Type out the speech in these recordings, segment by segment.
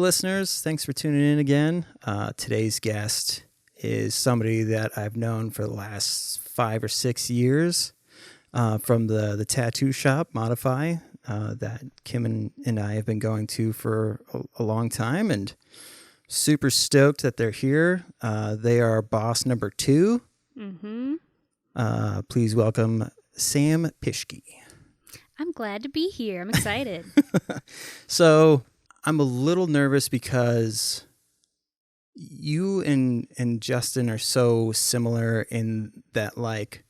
listeners. Thanks for tuning in again. Today's guest is somebody that I've known for the last 5 or 6 years from the tattoo shop, Modify, that Kim and I have been going to for a long time, and super stoked that they're here. They are boss number 2. Please welcome Sam Pischke. I'm glad to be here. I'm excited. So I'm a little nervous because you and Justin are so similar in that, like,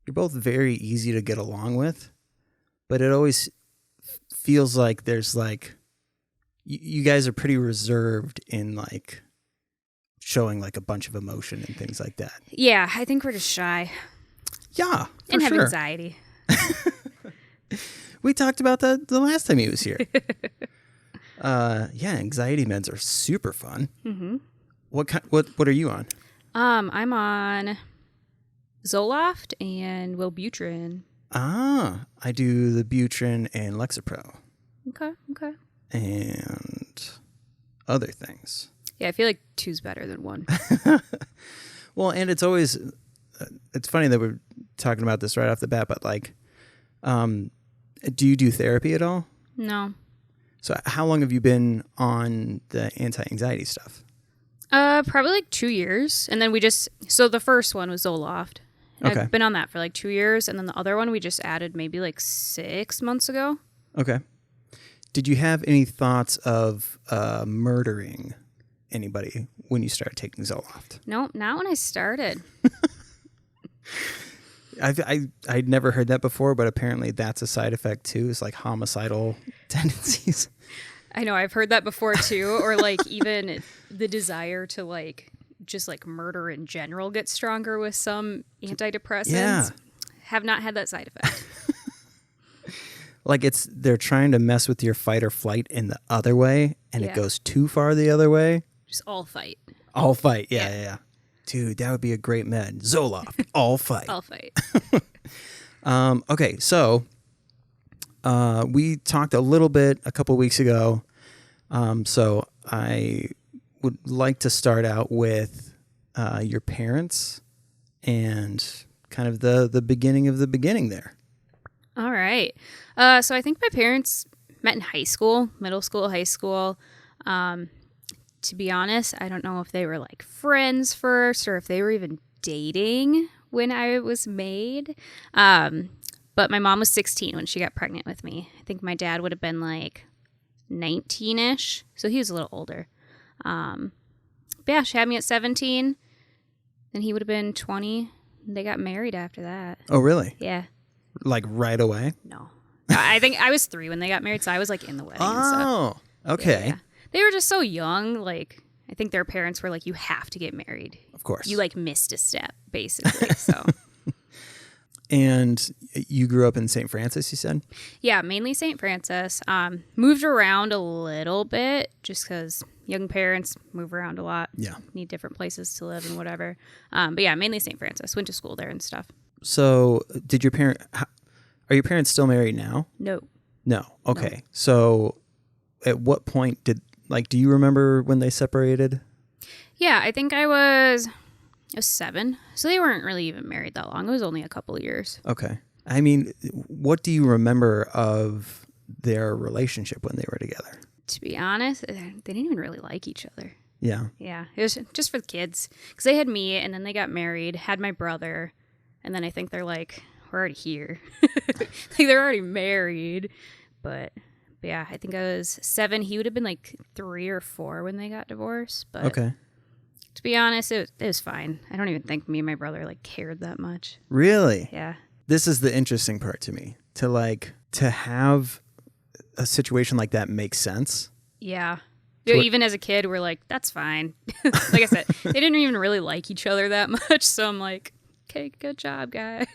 you're both very easy to get along with, but it always feels like there's like, you guys are pretty reserved in like showing like a bunch of emotion and things like that. Yeah, I think we're just shy. Yeah, for and sure. have anxiety. We talked about that the last time he was here. Yeah, anxiety meds are super fun. Mm-hmm. What are you on? I'm on Zoloft and Wellbutrin. I do the Butrin and Lexapro. Okay. And other things. Yeah, I feel like 2's better than 1. Well, and it's always, it's funny that we're talking about this right off the bat, but like, do you do therapy at all? No. So how long have you been on the anti-anxiety stuff? Probably like 2 years. And then so the first one was Zoloft. Okay. I've been on that for like 2 years. And then the other one we just added maybe like 6 months ago. Okay. Did you have any thoughts of murdering anybody when you started taking Zoloft? No, not when I started. I'd never heard that before, but apparently that's a side effect too. It's like homicidal tendencies. I know, I've heard that before too. Or like even the desire to like just like murder in general gets stronger with some antidepressants. Yeah. Have not had that side effect. Like they're trying to mess with your fight or flight in the other way, and Yeah. it goes too far the other way. Just all fight. All fight. Yeah. Dude, that would be a great med. Zoloft, all fight. All fight. Okay, so we talked a little bit a couple weeks ago. So I would like to start out with your parents and kind of the beginning of the beginning there. All right. So I think my parents met in high school, middle school, high school. To be honest, I don't know if they were like friends first or if they were even dating when I was made. But my mom was 16 when she got pregnant with me. I think my dad would have been like 19-ish. So he was a little older. But yeah, she had me at 17. Then he would have been 20. They got married after that. Oh, really? Yeah. Like right away? No. I think I was 3 when they got married, so I was like in the wedding and stuff. Oh, okay. Yeah. They were just so young. Like, I think their parents were like, you have to get married. Of course. You like missed a step, basically. So. And you grew up in St. Francis, you said? Yeah, mainly St. Francis. Moved around a little bit just because young parents move around a lot. Yeah. Need different places to live and whatever. But yeah, mainly St. Francis. Went to school there and stuff. So are your parents still married now? No. No. Okay. No. So at what point do you remember when they separated? Yeah, I think I was 7. So they weren't really even married that long. It was only a couple of years. Okay. I mean, what do you remember of their relationship when they were together? To be honest, they didn't even really like each other. Yeah. Yeah, it was just for the kids. Because they had me, and then they got married, had my brother, and then I think they're like, we're already here. Like, they're already married. But yeah, I think I was 7. He would have been like 3 or 4 when they got divorced. But Okay. to be honest, it was fine. I don't even think me and my brother like cared that much. Really? Yeah. This is the interesting part to me. To have a situation like that make sense. Yeah. So even as a kid, we're like, that's fine. Like I said, they didn't even really like each other that much. So I'm like, okay, good job, guys.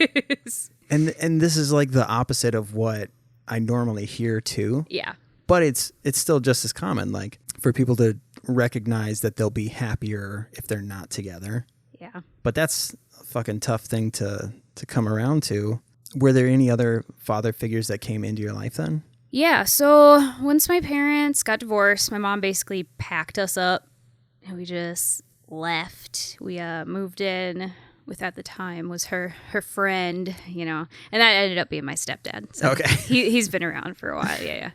And this is like the opposite of what I normally hear too. Yeah. But it's still just as common, like for people to recognize that they'll be happier if they're not together. Yeah. But that's a fucking tough thing to come around to. Were there any other father figures that came into your life then? Yeah, so once my parents got divorced, my mom basically packed us up and we just left. We moved in with, at the time, was her friend, and that ended up being my stepdad. So Okay. he's been around for a while. Yeah.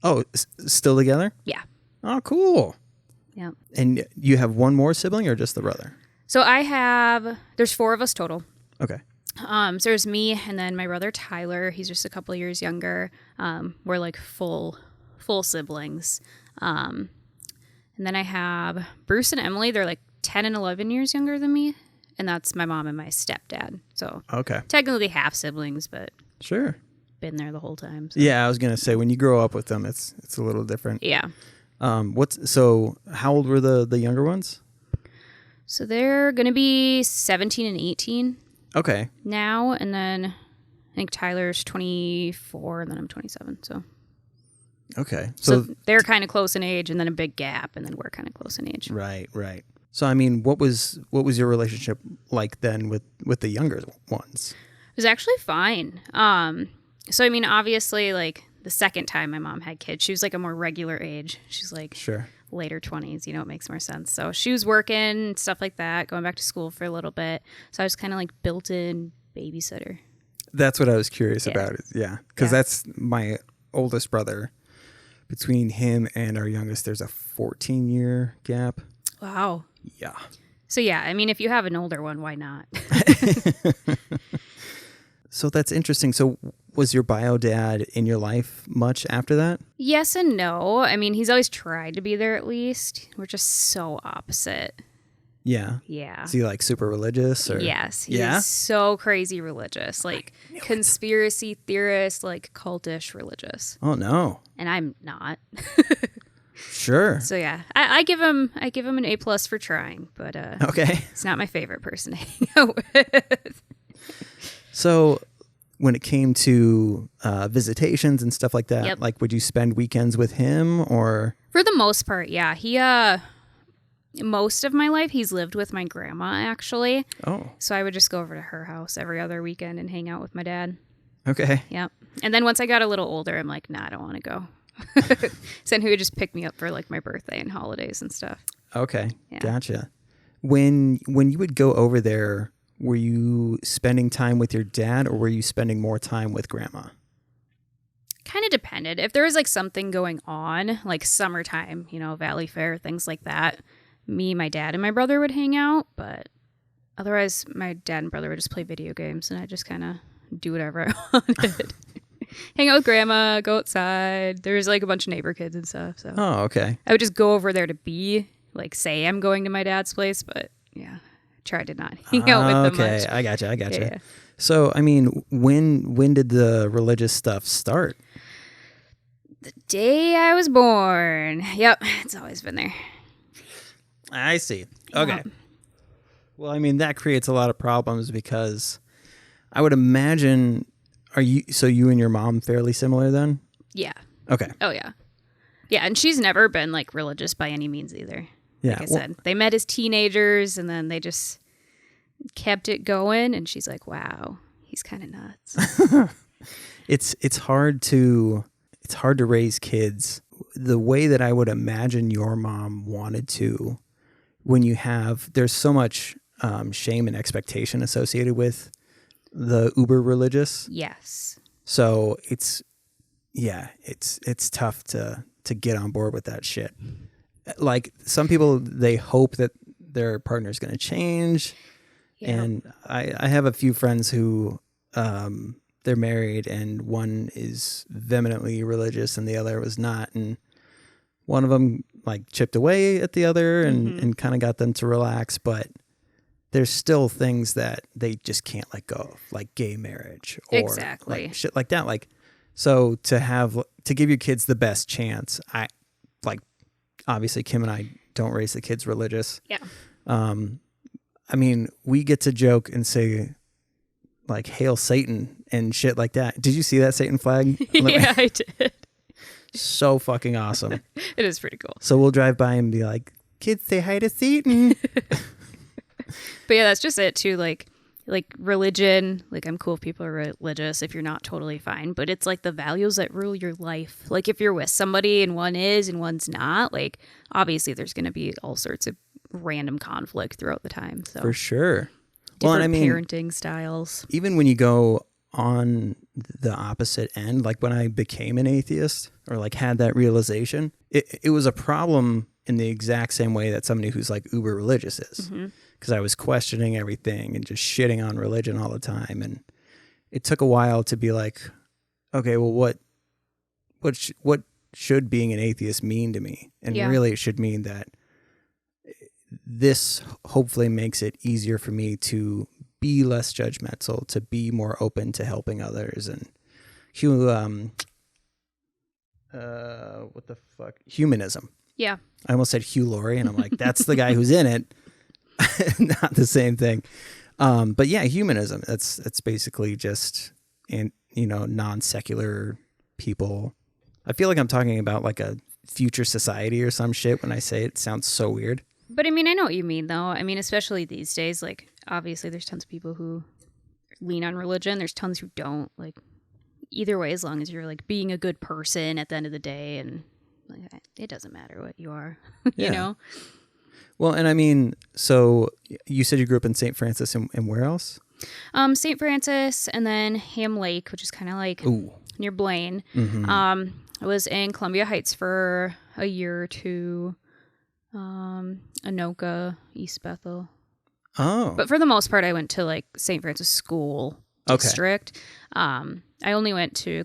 Oh, still together? Yeah. Oh, cool. Yeah. And you have one more sibling or just the brother? So there's 4 of us total. Okay. So there's me and then my brother Tyler. He's just a couple of years younger. We're like full siblings. And then I have Bruce and Emily. They're like 10 and 11 years younger than me. And that's my mom and my stepdad. So Okay. technically half siblings, but Sure. been there the whole time. So. Yeah, I was going to say, when you grow up with them, it's a little different. Yeah. So how old were the younger ones? So they're going to be 17 and 18 Okay. now. And then I think Tyler's 24 and then I'm 27. So Okay. So they're kind of close in age and then a big gap and then we're kind of close in age. Right. So, I mean, what was your relationship like then with the younger ones? It was actually fine. So, I mean, obviously, like, the second time my mom had kids, she was, like, a more regular age. She's, like, Sure. later 20s, it makes more sense. So she was working, stuff like that, going back to school for a little bit. So I was kind of, like, built-in babysitter. That's what I was curious Yeah. about. Yeah. Because that's my oldest brother. Between him and our youngest, there's a 14-year gap. Wow. Yeah. So, yeah, I mean, if you have an older one, why not? So that's interesting. So was your bio dad in your life much after that? Yes and no. I mean, he's always tried to be there at least. We're just so opposite. Yeah. Yeah. Is he like super religious? Or? Yes. He's so crazy religious. Like conspiracy theorist, like cultish religious. Oh, no. And I'm not. Sure. So yeah, I give him an A+ for trying, but Okay. he's not my favorite person to hang out with. So when it came to visitations and stuff like that, Yep. like would you spend weekends with him or? For the most part, yeah. He most of my life he's lived with my grandma actually. Oh. So I would just go over to her house every other weekend and hang out with my dad. Okay. Yep. And then once I got a little older, I'm like, nah, I don't want to go. So then he would just pick me up for like my birthday and holidays and stuff. Okay. Yeah. Gotcha. When you would go over there, were you spending time with your dad or were you spending more time with grandma? Kind of depended. If there was like something going on, like summertime, Valley Fair, things like that, me, my dad, and my brother would hang out. But otherwise, my dad and brother would just play video games and I just kind of do whatever I wanted. Hang out with grandma, go outside. There's like a bunch of neighbor kids and stuff. So Oh, okay. I would just go over there to say I'm going to my dad's place, but yeah, try to not hang out with them much. Okay, I gotcha. Yeah. So, I mean, when did the religious stuff start? The day I was born. Yep, it's always been there. I see. Okay. Yep. Well, I mean, that creates a lot of problems because I would imagine, you and your mom fairly similar then? Yeah. Okay. Oh, yeah. Yeah, and she's never been, like, religious by any means either. Yeah. Like I said, they met as teenagers, and then they just kept it going, and she's like, wow, he's kind of nuts. It's hard to raise kids the way that I would imagine your mom wanted to when there's so much shame and expectation associated with the uber religious. Yes. So it's tough to get on board with that shit. Like some people, they hope that their partner's going to change. Yeah. And I have a few friends who they're married and one is vehemently religious and the other was not. And one of them like chipped away at the other and kind of got them to relax. But there's still things that they just can't let go of, like gay marriage or Exactly. like shit like that. Like, so to give your kids the best chance, obviously Kim and I don't raise the kids religious. Yeah. I mean, we get to joke and say like, hail Satan and shit like that. Did you see that Satan flag? Yeah, I did. So fucking awesome. It is pretty cool. So we'll drive by and be like, kids say hi to Satan. But yeah, that's just it too. Like like religion, like I'm cool if people are religious, if you're not, totally fine, but it's like the values that rule your life. Like if you're with somebody and one is and one's not, like obviously there's going to be all sorts of random conflict throughout the time. So For sure. different and I mean, parenting styles. even when you go on the opposite end, like when I became an atheist or like had that realization, it was a problem in the exact same way that somebody who's like uber religious is. Because I was questioning everything and just shitting on religion all the time. And it took a while to be like, okay, well, what should being an atheist mean to me? And really it should mean that this hopefully makes it easier for me to be less judgmental, to be more open to helping others. And what the fuck? Humanism. Yeah. I almost said Hugh Laurie, and I'm like, that's the guy who's in it. Not the same thing. But yeah, humanism. That's basically just non-secular people. I feel like I'm talking about like a future society or some shit when I say it. It sounds so weird. But I mean, I know what you mean, though. I mean, especially these days, like, obviously there's tons of people who lean on religion. There's tons who don't. Like, either way, as long as you're, like, being a good person at the end of the day, and like, it doesn't matter what you are, you know? Well, and I mean, so you said you grew up in St. Francis, and where else? St. Francis, and then Ham Lake, which is kind of like near Blaine. I was in Columbia Heights for a year or two. Anoka, East Bethel. Oh. But for the most part, I went to like St. Francis School District. I only went to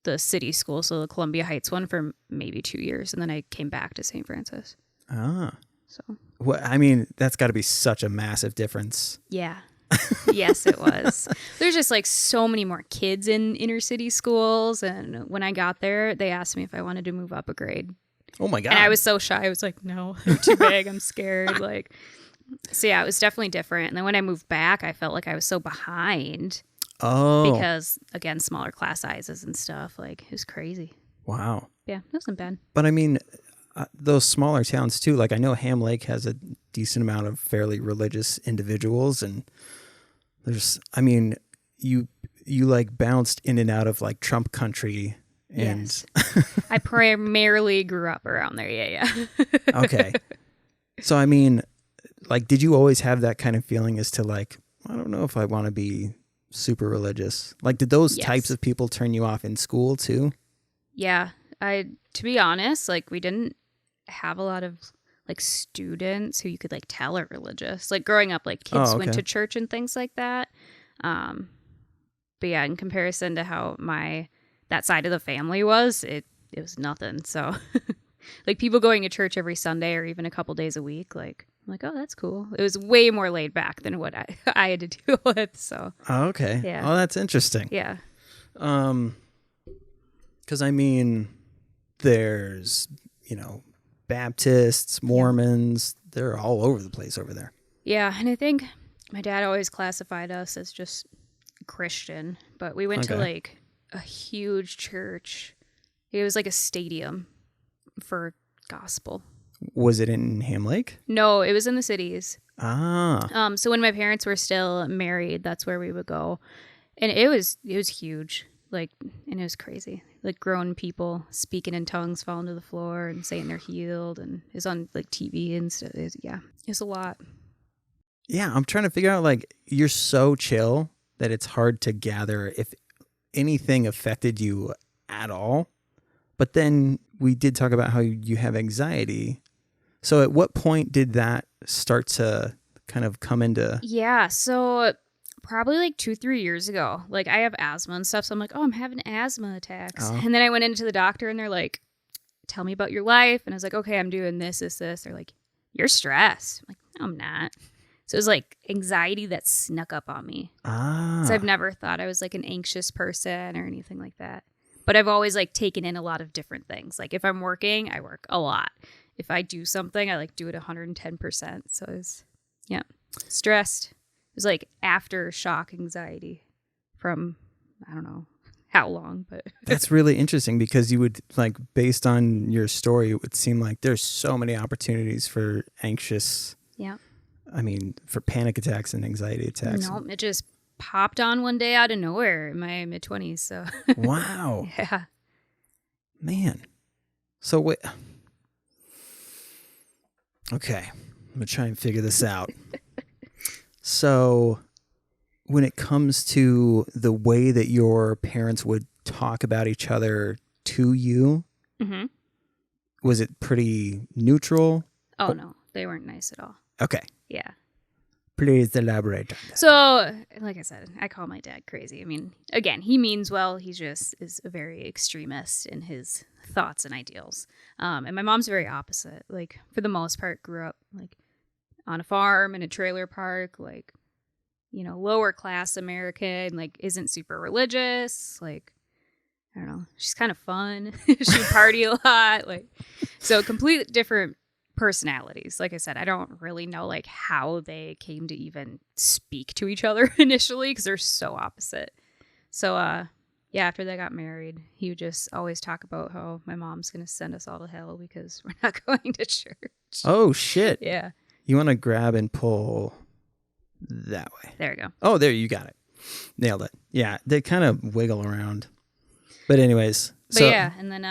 the city school, so the Columbia Heights one, for maybe 2 years, and then I came back to St. Francis. Ah. So. Well, I mean, that's got to be such a massive difference. Yeah. Yes, it was. There's just like so many more kids in inner city schools, and when I got there, they asked me if I wanted to move up a grade. Oh my God. And I was so shy. I was like, no, they're too big. I'm scared. Like, so yeah, it was definitely different. And then when I moved back, I felt like I was so behind. Oh. Because again, smaller class sizes and stuff. Like, it was crazy. Wow. Yeah, it wasn't bad. But I mean, those smaller towns too. Like I know Ham Lake has a decent amount of fairly religious individuals, and there's, I mean, you like bounced in and out of like Trump country. And yes. I primarily grew up around there. Yeah. Okay. So, I mean, like, did you always have that kind of feeling as to like, I don't know if I want to be super religious? Like, did those types of people turn you off in school too? Yeah. To be honest, like, we didn't have a lot of like students who you could like tell are religious. Like growing up, like kids went to church and things like that. But yeah, in comparison to how that side of the family was, it was nothing. So like people going to church every Sunday or even a couple days a week, like I'm like, oh, that's cool. It was way more laid back than what I had to deal with. So okay. Yeah. Oh, that's interesting. Yeah. Because I mean, there's, Baptists, Mormons, they're all over the place over there. Yeah, and I think my dad always classified us as just Christian, but we went to like a huge church. It was like a stadium for gospel. Was it in Ham Lake? No, it was in the cities. Ah. So when my parents were still married, that's where we would go. And it was huge. Like, and it was crazy. Like grown people speaking in tongues, falling to the floor and saying they're healed, and it was on like TV and stuff. It's a lot. Yeah, I'm trying to figure out, like, you're so chill that it's hard to gather if anything affected you at all. But then we did talk about how you have anxiety. So at what point did that start to kind of come into... Yeah, so probably like 2-3 years ago. Like, I have asthma and stuff, so I'm like, oh, I'm having asthma attacks. Oh. And then I went into the doctor and they're like, tell me about your life. And I was like, okay, I'm doing this. They're like, you're stressed. I'm like, no, I'm not. So it was like anxiety that snuck up on me. So I've never thought I was like an anxious person or anything like that. But I've always like taken in a lot of different things. Like if I'm working, I work a lot. If I do something, I like do it 110%. So it was, stressed. It was like aftershock anxiety from, I don't know how long, but. That's really interesting because you would like, based on your story, it would seem like there's so many opportunities for anxious I mean, for panic attacks and anxiety attacks. No, it just popped on one day out of nowhere in my mid-20s. So Wow. yeah. Man. So wait. Okay. I'm going to try and figure this out. So when it comes to the way that your parents would talk about each other to you, Mm-hmm. was it pretty neutral? Oh, no, they weren't nice at all. Okay. Yeah. Please elaborate on that. So, like I said, I call my dad crazy. I mean, again, he means well. He just is a very extremist in his thoughts and ideals. And my mom's very opposite. Like, for the most part, grew up like on a farm in a trailer park, like, you know, lower class American, like isn't super religious. Like, I don't know. She's kind of fun. She party a lot. Like, so completely different personalities. Like I said, I don't really know like how they came to even speak to each other initially because they're so opposite. So yeah, after they got married, he would just always talk about how my mom's gonna send us all to hell because we're not going to church. Oh, shit. Yeah. You want to grab and pull that way. There we go. Oh, there, you got it. Nailed it. Yeah, they kind of wiggle around. But anyways. But yeah, and then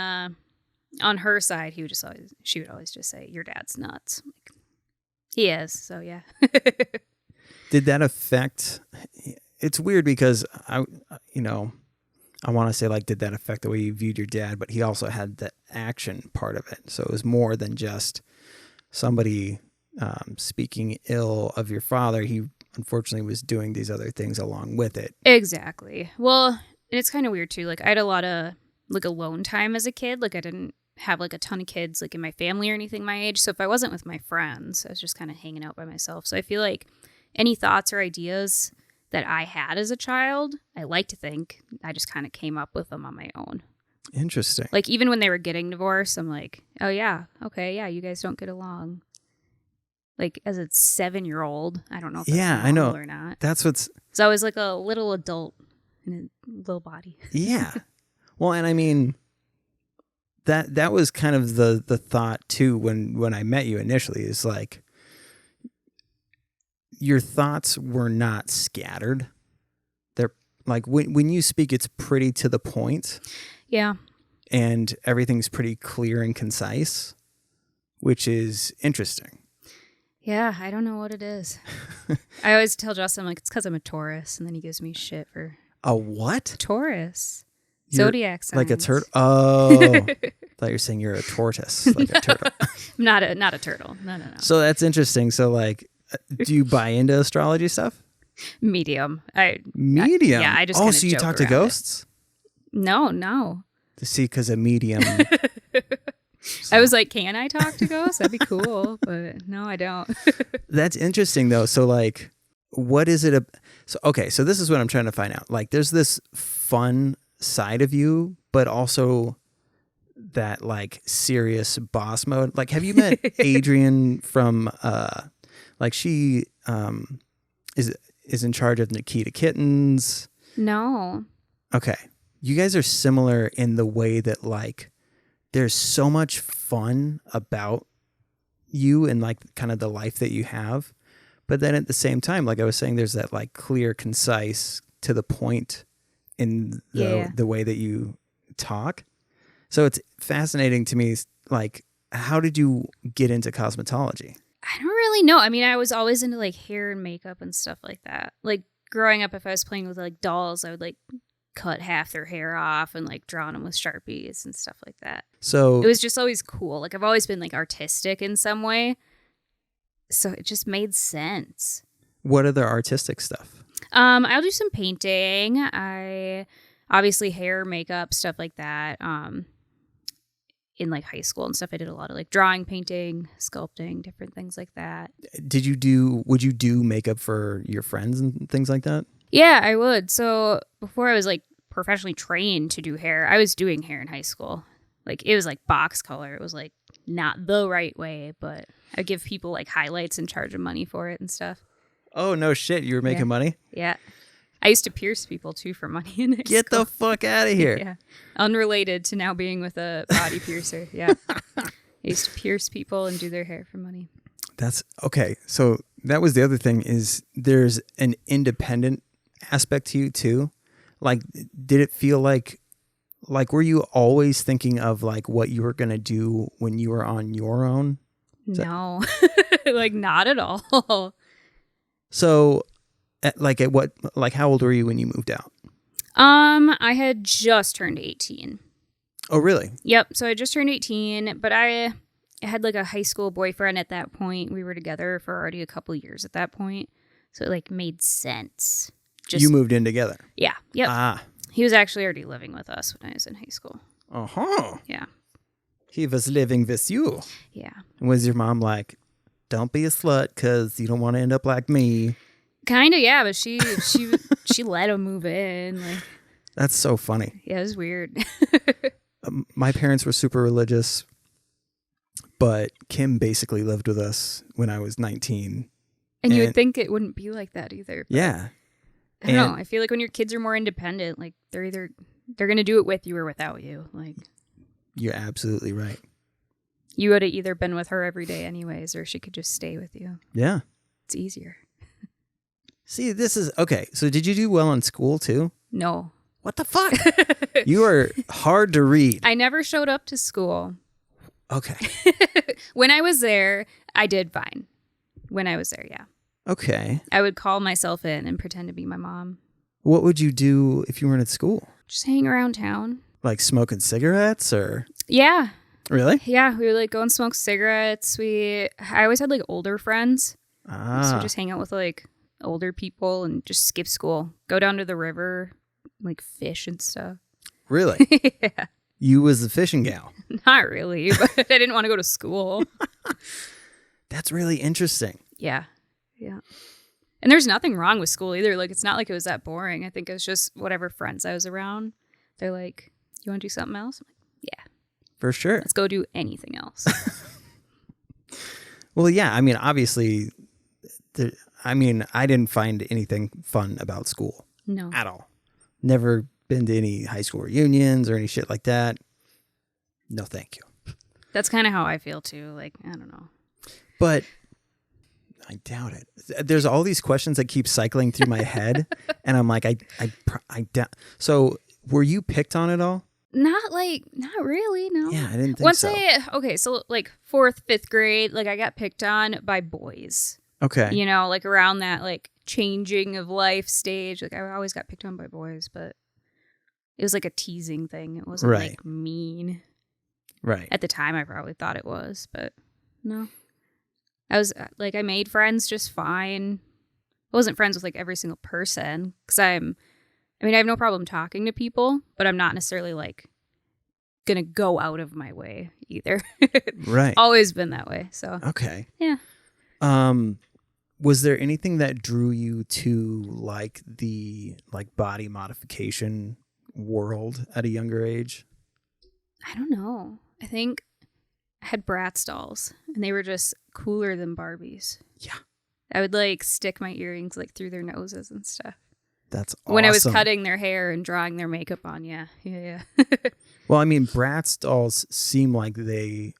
on her side, she would always just say, "Your dad's nuts." Like, he is, so yeah. Did that affect? It's weird because I want to say like, did that affect the way you viewed your dad? But he also had the action part of it, so it was more than just somebody speaking ill of your father. He unfortunately was doing these other things along with it. Exactly. Well, and it's kind of weird too. Like I had a lot of like alone time as a kid. Like I didn't have like a ton of kids like in my family or anything my age. So if I wasn't with my friends, I was just kind of hanging out by myself. So I feel like any thoughts or ideas that I had as a child, I like to think I just kind of came up with them on my own. Interesting. Like even when they were getting divorced, I'm like, oh yeah, okay, yeah, you guys don't get along. Like as a 7-year-old, I don't know if that's I know or not. That's what's. So I was like a little adult in a little body. Yeah. Well, and I mean, that was kind of the thought too when I met you initially, is like your thoughts were not scattered. They're like when you speak, it's pretty to the point. Yeah. And everything's pretty clear and concise, which is interesting. Yeah, I don't know what it is. I always tell Justin, like, it's because I'm a Taurus, and then he gives me shit for A what? Taurus. You're Zodiac signs. like a turtle. Oh, thought you were saying you're a tortoise, like a turtle. I'm not a turtle. No. So that's interesting. So like, do you buy into astrology stuff? Medium. Medium. Yeah, I just. Oh, kinda so you joke talk to around ghosts? it. No. To see, because a medium. I was like, can I talk to ghosts? That'd be cool, but no, I don't. That's interesting though. So like, what is it? So this is what I'm trying to find out. Like, there's this fun side of you, but also that like serious boss mode. Like, have you met Adrian from like she is in charge of Nikita Kittens? No. Okay. You guys are similar in the way that like there's so much fun about you and like kind of the life that you have. But then at the same time, like I was saying, there's that like clear, concise, to the point in the way that you talk. So it's fascinating to me. Like, how did you get into cosmetology? I don't really know. I mean, I was always into like hair and makeup and stuff like that. Like growing up, if I was playing with like dolls, I would like cut half their hair off and like draw them with Sharpies and stuff like that. So it was just always cool. Like I've always been like artistic in some way. So it just made sense. What other artistic stuff? I'll do some painting. I obviously hair, makeup, stuff like that. In like high school and stuff, I did a lot of like drawing, painting, sculpting, different things like that. Would you do makeup for your friends and things like that? Yeah, I would. So before I was like professionally trained to do hair, I was doing hair in high school. Like it was like box color. It was like not the right way, but I'd give people like highlights and charge them money for it and stuff. Oh, no shit. You were making money? Yeah. I used to pierce people too for money in high Get school. the fuck out of here. Yeah. Unrelated to now being with a body piercer. Yeah. I used to pierce people and do their hair for money. That's okay. So that was the other thing is there's an independent aspect to you too. Like, did it feel like were you always thinking of like what you were going to do when you were on your own? No, like not at all. So how old were you when you moved out? I had just turned 18. Oh, really? Yep. So I just turned 18, but I had like a high school boyfriend at that point. We were together for already a couple years at that point. So it like made sense. You moved in together? Yeah. Yep. Ah. He was actually already living with us when I was in high school. Uh-huh. Yeah. He was living with you. Yeah. And was your mom like, don't be a slut because you don't want to end up like me? Kind of, yeah. But she let him move in. Like, that's so funny. yeah, it was weird. My parents were super religious, but Kim basically lived with us when I was 19. And you would think it wouldn't be like that either. Yeah. I don't know. I feel like when your kids are more independent, like they're going to do it with you or without you. Like, you're absolutely right. You would have either been with her every day anyways, or she could just stay with you. Yeah. It's easier. See, this is okay. So did you do well in school too? No. What the fuck? You are hard to read. I never showed up to school. Okay. When I was there, I did fine. When I was there, yeah. Okay. I would call myself in and pretend to be my mom. What would you do if you weren't at school? Just hang around town. Like smoking cigarettes or? Yeah. Really? Yeah, we would like go and smoke cigarettes. I always had like older friends. So just hang out with like older people and just skip school. Go down to the river, like fish and stuff. Really? Yeah. You was the fishing gal. Not really, but I didn't want to go to school. That's really interesting. Yeah. Yeah. And there's nothing wrong with school either. Like, it's not like it was that boring. I think it was just whatever friends I was around. They're like, you want to do something else? I'm like, yeah. For sure. Let's go do anything else. Well, yeah. I mean, obviously, I didn't find anything fun about school. No. At all. Never been to any high school reunions or any shit like that. No, thank you. That's kind of how I feel too. Like, I don't know. But I doubt it. There's all these questions that keep cycling through my head, and I'm like, I doubt. So, were you picked on at all? Not really, no. Yeah, I didn't think so. So like 4th, 5th grade, like I got picked on by boys. Okay. You know, like around that like changing of life stage. Like I always got picked on by boys, but it was like a teasing thing. It wasn't like mean. Right. At the time, I probably thought it was, but no. I was like, I made friends just fine. I wasn't friends with like every single person because I have no problem talking to people, but I'm not necessarily like going to go out of my way either. Right. Always been that way. So, okay. Yeah. Was there anything that drew you to like the like body modification world at a younger age? I don't know. I think I had Bratz dolls and they were just cooler than Barbies. Yeah. I would like stick my earrings like through their noses and stuff. That's awesome. When I was cutting their hair and drawing their makeup on, yeah. Well, I mean, Bratz dolls seem like they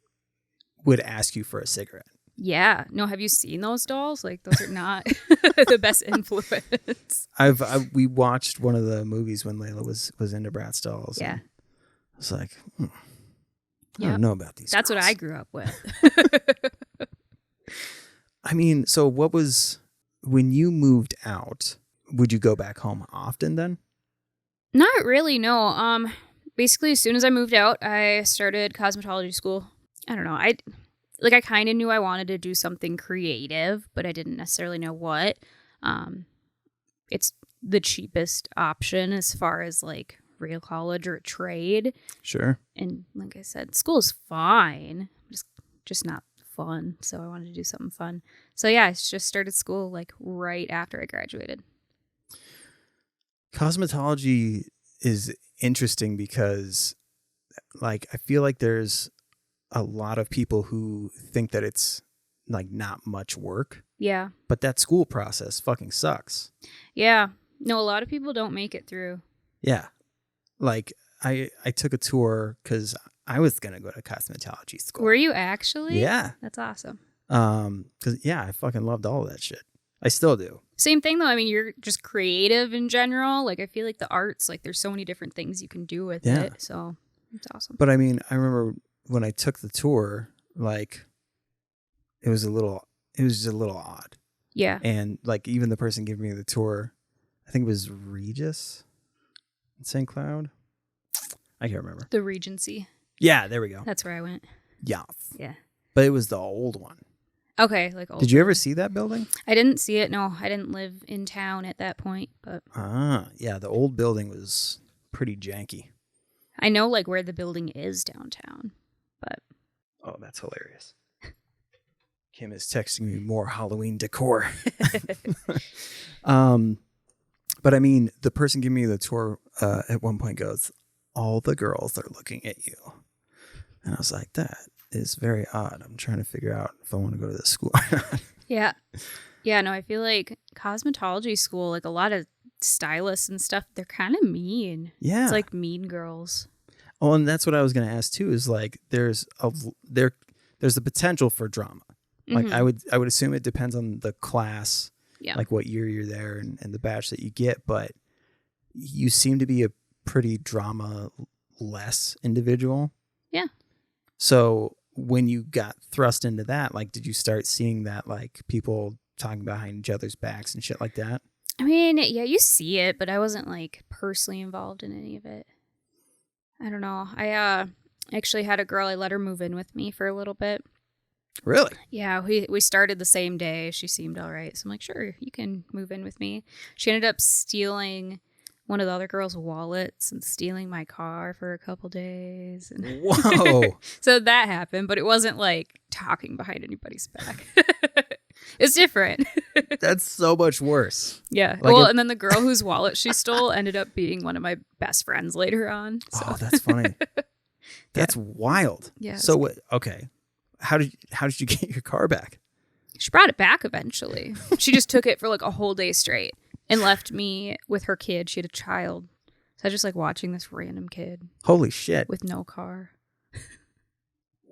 would ask you for a cigarette. Yeah. No, have you seen those dolls? Like, those are not the best influence. We watched one of the movies when Layla was into Bratz dolls. Yeah. I was like, I don't know about these. That's girls. what I grew up with. I mean, so what was, when you moved out, would you go back home often then? Not really, no. Basically, as soon as I moved out, I started cosmetology school. I don't know. I kind of knew I wanted to do something creative, but I didn't necessarily know what. It's the cheapest option as far as like real college or a trade. Sure. And like I said, school is fine, just not fun. So I wanted to do something fun. So yeah, I just started school like right after I graduated. Cosmetology is interesting because like I feel like there's a lot of people who think that it's like not much work. Yeah. But that school process fucking sucks. Yeah. No, a lot of people don't make it through. Yeah. Like I took a tour because I was going to go to cosmetology school. Were you actually? Yeah. That's awesome. Because I fucking loved all of that shit. I still do. Same thing though. I mean, you're just creative in general. Like I feel like the arts, like there's so many different things you can do with it. So it's awesome. But I mean, I remember when I took the tour, like it was just a little odd. Yeah. And like even the person giving me the tour, I think it was Regis in St. Cloud. I can't remember. The Regency. Yeah, there we go. That's where I went. Yeah. Yeah. But it was the old one. Okay, like old. Did you ever see that building? I didn't see it. No, I didn't live in town at that point. But Yeah, the old building was pretty janky. I know like where the building is downtown. But oh, that's hilarious. Kim is texting me more Halloween decor. But I mean, the person giving me the tour at one point goes, "All the girls are looking at you," and I was like, "That is very odd. I'm trying to figure out if I want to go to this school." Yeah. Yeah, no, I feel like cosmetology school, like a lot of stylists and stuff, they're kind of mean. Yeah. It's like mean girls. Oh, and that's what I was going to ask too, is like there's the potential for drama. Like I would assume it depends on the class, like what year you're there and the batch that you get, but you seem to be a pretty drama less individual. Yeah. So when you got thrust into that, like, did you start seeing that, like, people talking behind each other's backs and shit like that? I mean, yeah, you see it, but I wasn't, like, personally involved in any of it. I don't know. I actually had a girl, I let her move in with me for a little bit. Really? Yeah, we started the same day. She seemed all right. So I'm like, sure, you can move in with me. She ended up stealing one of the other girls' wallets and stealing my car for a couple days. And whoa. So that happened, but it wasn't like talking behind anybody's back. It's different. That's so much worse. Yeah. Like well, and then the girl whose wallet she stole ended up being one of my best friends later on. So. Oh, that's funny. That's wild. Yeah. So what? Okay. How did you get your car back? She brought it back eventually. She just took it for like a whole day straight and left me with her kid. She had a child. So I was just like watching this random kid. Holy shit. With no car.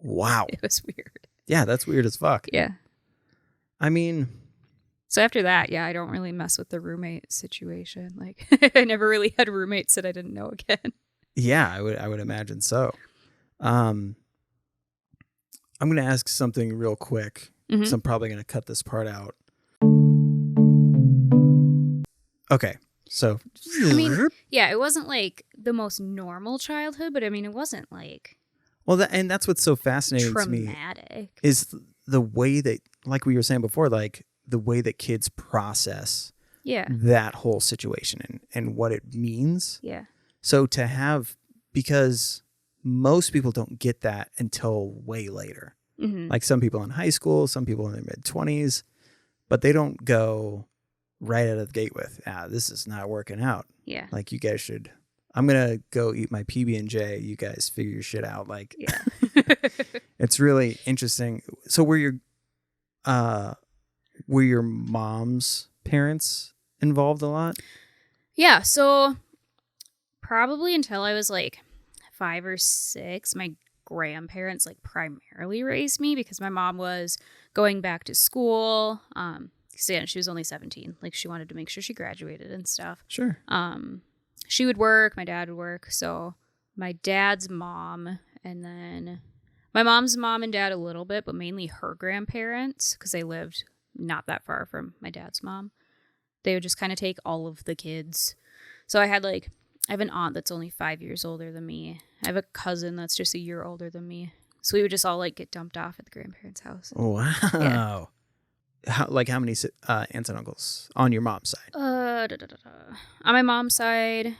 Wow. It was weird. Yeah, that's weird as fuck. Yeah. I mean. So after that, yeah, I don't really mess with the roommate situation. Like I never really had roommates that I didn't know again. Yeah, I would imagine so. I'm going to ask something real quick. Mm-hmm. So I'm probably going to cut this part out. Okay. So, I mean, yeah, it wasn't like the most normal childhood, but I mean, it wasn't like and that's what's so fascinating to me is the way that, like we were saying before, like the way that kids process that whole situation and what it means. Yeah. So to have, because most people don't get that until way later. Mm-hmm. Like some people in high school, some people in their mid-20s, but they don't go right out of the gate with, this is not working out. Yeah. Like you guys should, I'm going to go eat my PB&J. You guys figure your shit out. Like, yeah. It's really interesting. So were your mom's parents involved a lot? Yeah. So probably until I was like 5 or 6, my grandparents like primarily raised me because my mom was going back to school. So yeah, she was only 17. Like she wanted to make sure she graduated and stuff. Sure. She would work, my dad would work. So my dad's mom and then my mom's mom and dad a little bit, but mainly her grandparents because they lived not that far from my dad's mom. They would just kind of take all of the kids. So I have an aunt that's only 5 years older than me. I have a cousin that's just a year older than me. So we would just all like get dumped off at the grandparents' house. Wow. Yeah. How many aunts and uncles on your mom's side? On my mom's side,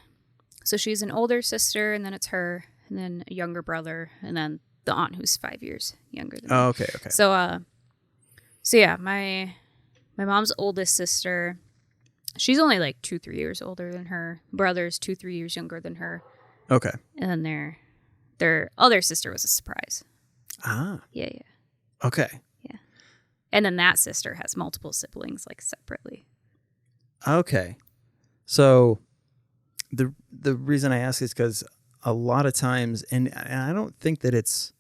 so she's an older sister, and then it's her, and then a younger brother, and then the aunt who's 5 years younger than me. Oh, okay. So yeah, my mom's oldest sister, she's only like 2-3 years older than her. Brother's 2-3 years younger than her. Okay. And then their other sister was a surprise. Ah. Yeah. Okay. Yeah. And then that sister has multiple siblings, like separately. Okay. So the reason I ask is because a lot of times, and I don't think that it's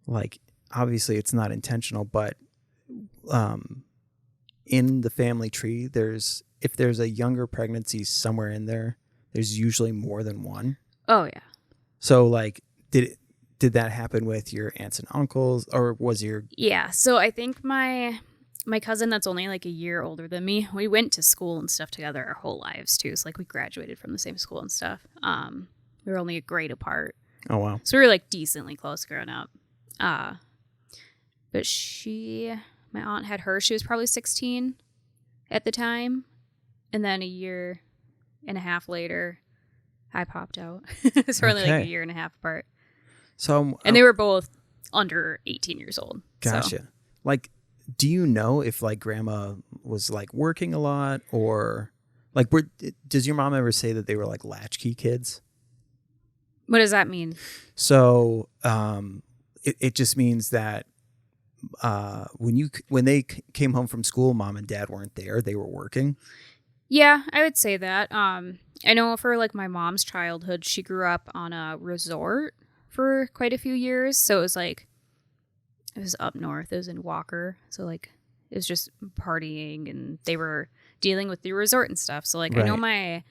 like, obviously it's not intentional, but in the family tree, if there's a younger pregnancy somewhere in there, there's usually more than one. Oh yeah. So like, did that happen with your aunts and uncles, or was your... Yeah. So I think my cousin that's only like a year older than me, we went to school and stuff together our whole lives too. So like we graduated from the same school and stuff. We were only a grade apart. Oh wow. So we were like decently close growing up. But my aunt had her, she was probably 16 at the time. And then a year and a half later, I popped out. So we're only like a year and a half apart. So, and they were both under 18 years old. Gotcha. So. Like, do you know if like grandma was like working a lot, or like, does your mom ever say that they were like latchkey kids? What does that mean? So, it just means that when they came home from school, mom and dad weren't there; they were working. Yeah, I would say that. I know for like my mom's childhood, she grew up on a resort for quite a few years. So it was up north. It was in Walker. So like it was just partying, and they were dealing with the resort and stuff. So like right. I know my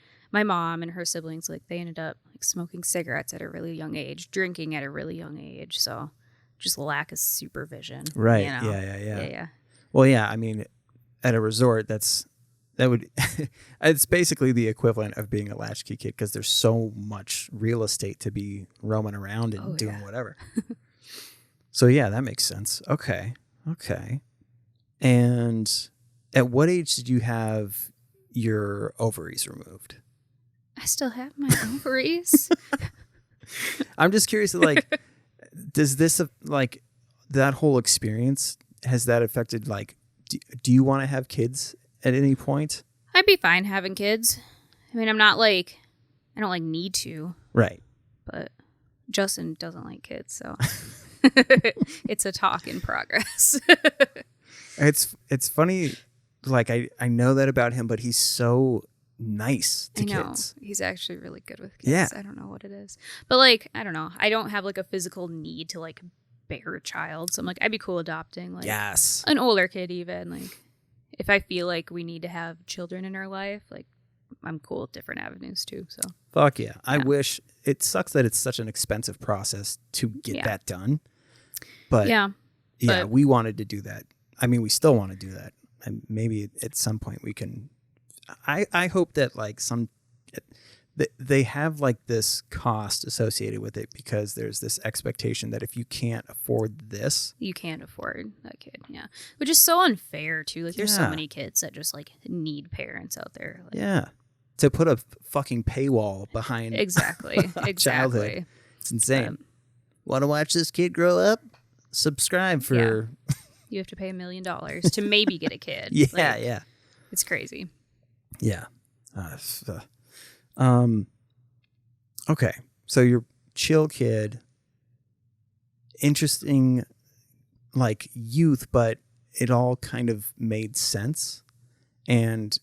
mom and her siblings, like they ended up like smoking cigarettes at a really young age, drinking at a really young age. So just lack of supervision. Right. You know? Yeah. Well, yeah. I mean, at a resort, it's basically the equivalent of being a latchkey kid, because there's so much real estate to be roaming around and doing whatever. So yeah, that makes sense. Okay. And at what age did you have your ovaries removed? I still have my ovaries. I'm just curious, like, does this, like, that whole experience, has that affected, like, do you want to have kids at any point? I'd be fine having kids. I mean, I don't like need to. Right. But Justin doesn't like kids, so it's a talk in progress. It's funny, like, I know that about him, but he's so nice to kids. He's actually really good with kids. Yeah. I don't know what it is. But like, I don't know. I don't have like a physical need to like bear a child. So I'm like, I'd be cool adopting like an older kid even. Like if I feel like we need to have children in our life, like I'm cool with different avenues too. So fuck yeah. I wish. It sucks that it's such an expensive process to get that done. But we wanted to do that. I mean, we still want to do that. And maybe at some point we can. I hope that like they have like this cost associated with it, because there's this expectation that if you can't afford this, you can't afford that kid. Yeah. Which is so unfair too. Like there's so many kids that just like need parents out there. Like, to put a fucking paywall behind exactly childhood. It's insane. Want to watch this kid grow up? Subscribe for you have to pay $1 million to maybe get a kid. It's crazy. Yeah. Okay. So you're chill kid, interesting, like youth, but it all kind of made sense, and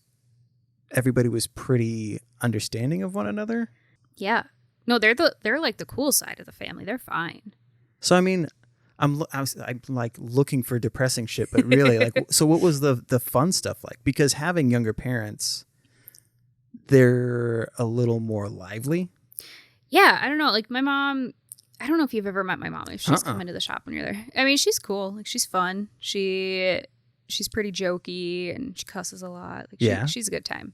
everybody was pretty understanding of one another. Yeah. No, they're like the cool side of the family. They're fine. So I mean, I'm like looking for depressing shit, but really, like, so what was the fun stuff like? Because having younger parents, they're a little more lively. Yeah, I don't know. Like my mom, I don't know if you've ever met my mom. If she's come into the shop when you're there, I mean, she's cool. Like she's fun. She's pretty jokey and she cusses a lot. Like she's a good time.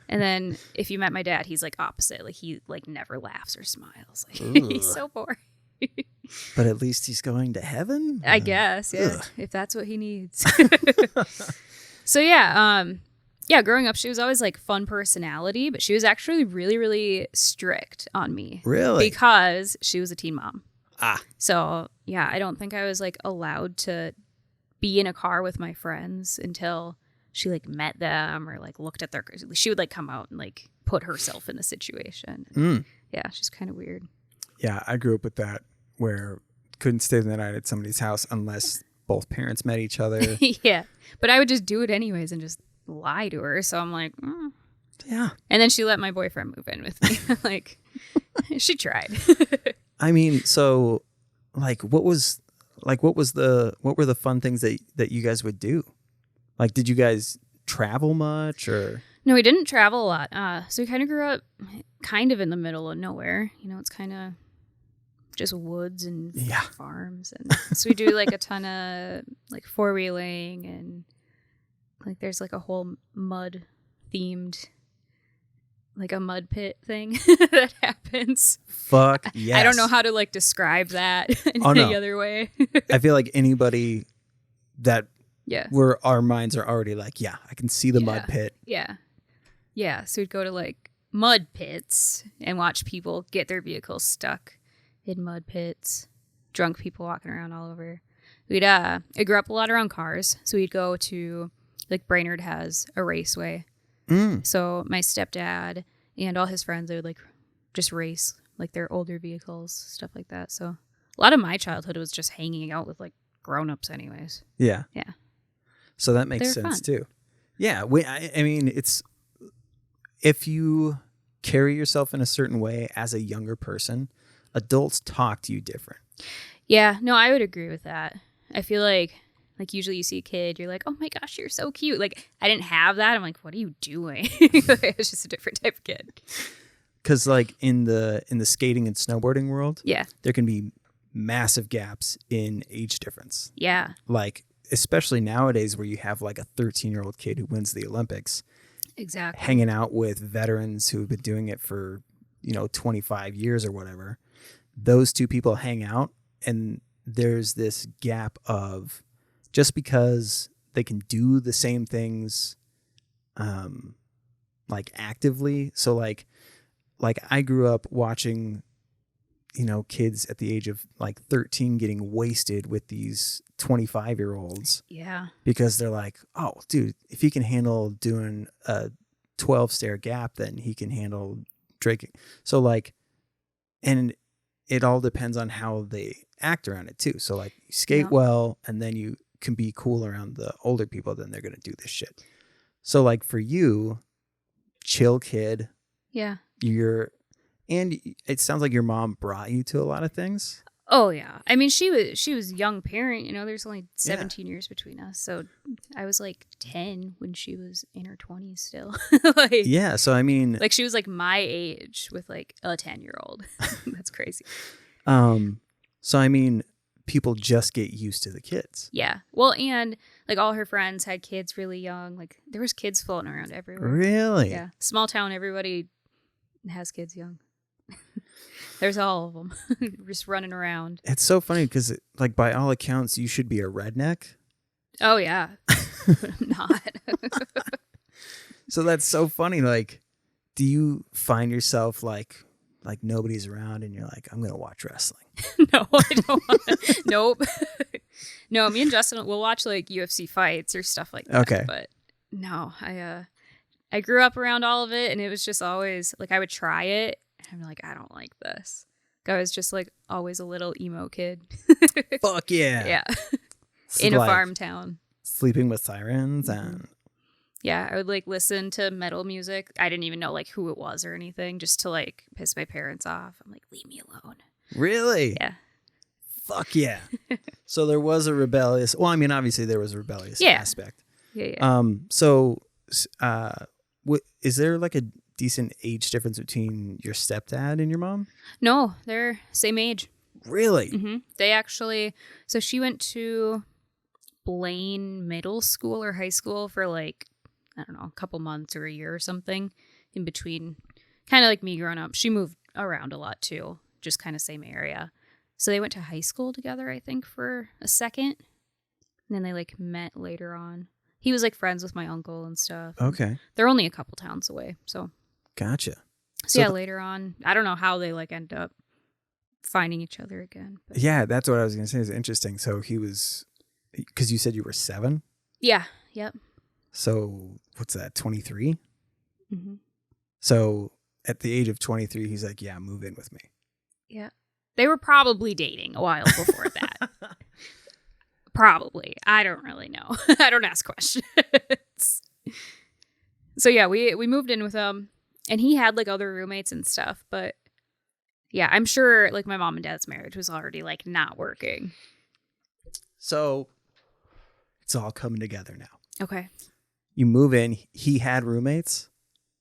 And then if you met my dad, he's like opposite. Like he like never laughs or smiles. Like he's so boring. But at least he's going to heaven, I guess. Yeah, if that's what he needs. So growing up, she was always like fun personality, but she was actually really, really strict on me. Really? Because she was a teen mom. So yeah, I don't think I was like allowed to be in a car with my friends until she like met them or like looked at their. She would like come out and like put herself in the situation. Yeah, she's kind of weird. Yeah, I grew up with that, where couldn't stay the night at somebody's house unless both parents met each other. Yeah, but I would just do it anyways and just lie to her. So I'm like, yeah. And then she let my boyfriend move in with me. Like, she tried. I mean, so like, what was like what were the fun things that you guys would do? Like, did you guys travel much or? No, we didn't travel a lot. So we kind of grew up kind of in the middle of nowhere. It's kind of just woods and farms. And so we do like a ton of like 4-wheeling and like there's like a whole mud themed, like a mud pit thing that happens. Fuck yes. I don't know how to like describe that in any other way. I feel like anybody that where our minds are already like, I can see the mud pit. Yeah. Yeah. So we'd go to like mud pits and watch people get their vehicles stuck in mud pits, drunk people walking around all over. I grew up a lot around cars. So we'd go to like Brainerd has a raceway. So my stepdad and all his friends, they would like just race like their older vehicles, stuff like that. So a lot of my childhood was just hanging out with like grown-ups anyways. Yeah. Yeah. So that makes sense too. Yeah. I mean, it's, if you carry yourself in a certain way as a younger person, adults talk to you different. Yeah. No, I would agree with that. I feel like usually you see a kid, you're like, oh my gosh, you're so cute. Like I didn't have that. I'm like, what are you doing? It's just a different type of kid. Because like in the skating and snowboarding world, there can be massive gaps in age difference. Yeah. Like, especially nowadays where you have like a 13-year-old kid who wins the Olympics. Exactly. Hanging out with veterans who have been doing it for, 25 years or whatever. Those two people hang out and there's this gap of just because they can do the same things like actively. So like I grew up watching kids at the age of like 13 getting wasted with these 25-year-olds. Yeah. Because they're like, oh, dude, if he can handle doing a 12-stair gap, then he can handle drinking. So like, and it all depends on how they act around it too. So like you skate well, and then you can be cool around the older people, then they're going to do this shit. So like for you, chill kid. Yeah. And it sounds like your mom brought you to a lot of things. Oh yeah. I mean, she was a young parent, there's only 17 years between us. So I was like 10 when she was in her 20s still. Like, yeah. So I mean, like she was like my age with like a 10-year-old. That's crazy. So I mean, people just get used to the kids. Yeah. Well, and like all her friends had kids really young. Like there was kids floating around everywhere. Really? Yeah. Small town, everybody has kids young. There's all of them just running around. It's so funny because like by all accounts, you should be a redneck. Oh yeah. But I'm not. So that's so funny. Like, do you find yourself like nobody's around and you're like, I'm going to watch wrestling? No, I don't want to. Nope. No, me and Justin, we'll watch like UFC fights or stuff like that. Okay. But no, I grew up around all of it and it was just always like I would try it and I'm like, I don't like this. I was just like always a little emo kid. Fuck yeah. Yeah. In a farm town. Sleeping with sirens and... Yeah, I would like listen to metal music. I didn't even know like who it was or anything, just to like piss my parents off. I'm like, leave me alone. Really? Yeah. Fuck yeah. So there was a rebellious, well, I mean, obviously there was a rebellious aspect. Yeah. So is there like a decent age difference between your stepdad and your mom? No, they're same age. Really? Mm-hmm. They actually, so she went to Blaine Middle School or high school for like, I don't know, a couple months or a year or something in between. Kind of like me growing up. She moved around a lot too, just kind of same area. So they went to high school together, I think, for a second. And then they like met later on. He was like friends with my uncle and stuff. Okay. They're only a couple towns away. So. Gotcha. So yeah, later on, I don't know how they like end up finding each other again. But. Yeah, that's what I was going to say. It's interesting. So he was, because you said you were 7? Yeah. Yep. So what's that, 23? Mm-hmm. So at the age of 23, he's like, yeah, move in with me. Yeah. They were probably dating a while before that. Probably. I don't really know. I don't ask questions. So yeah, we moved in with him and he had like other roommates and stuff. But yeah, I'm sure like my mom and dad's marriage was already like not working. So it's all coming together now. Okay. You move in. He had roommates?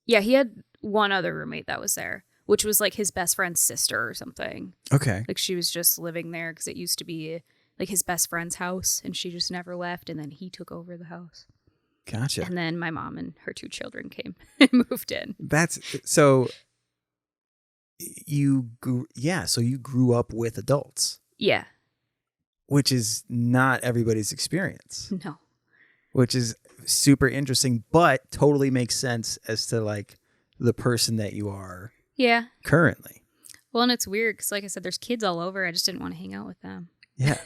Yeah, he had one other roommate that was there, which was like his best friend's sister or something. Okay. Like she was just living there because it used to be like his best friend's house and she just never left. And then he took over the house. Gotcha. And then my mom and her 2 children came and moved in. That's so you grew up with adults, Yeah. which is not everybody's experience, No. which is super interesting, but totally makes sense as to like the person that you are Yeah. currently. Well, and it's weird because, like I said, there's kids all over. I just didn't want to hang out with them. Yeah.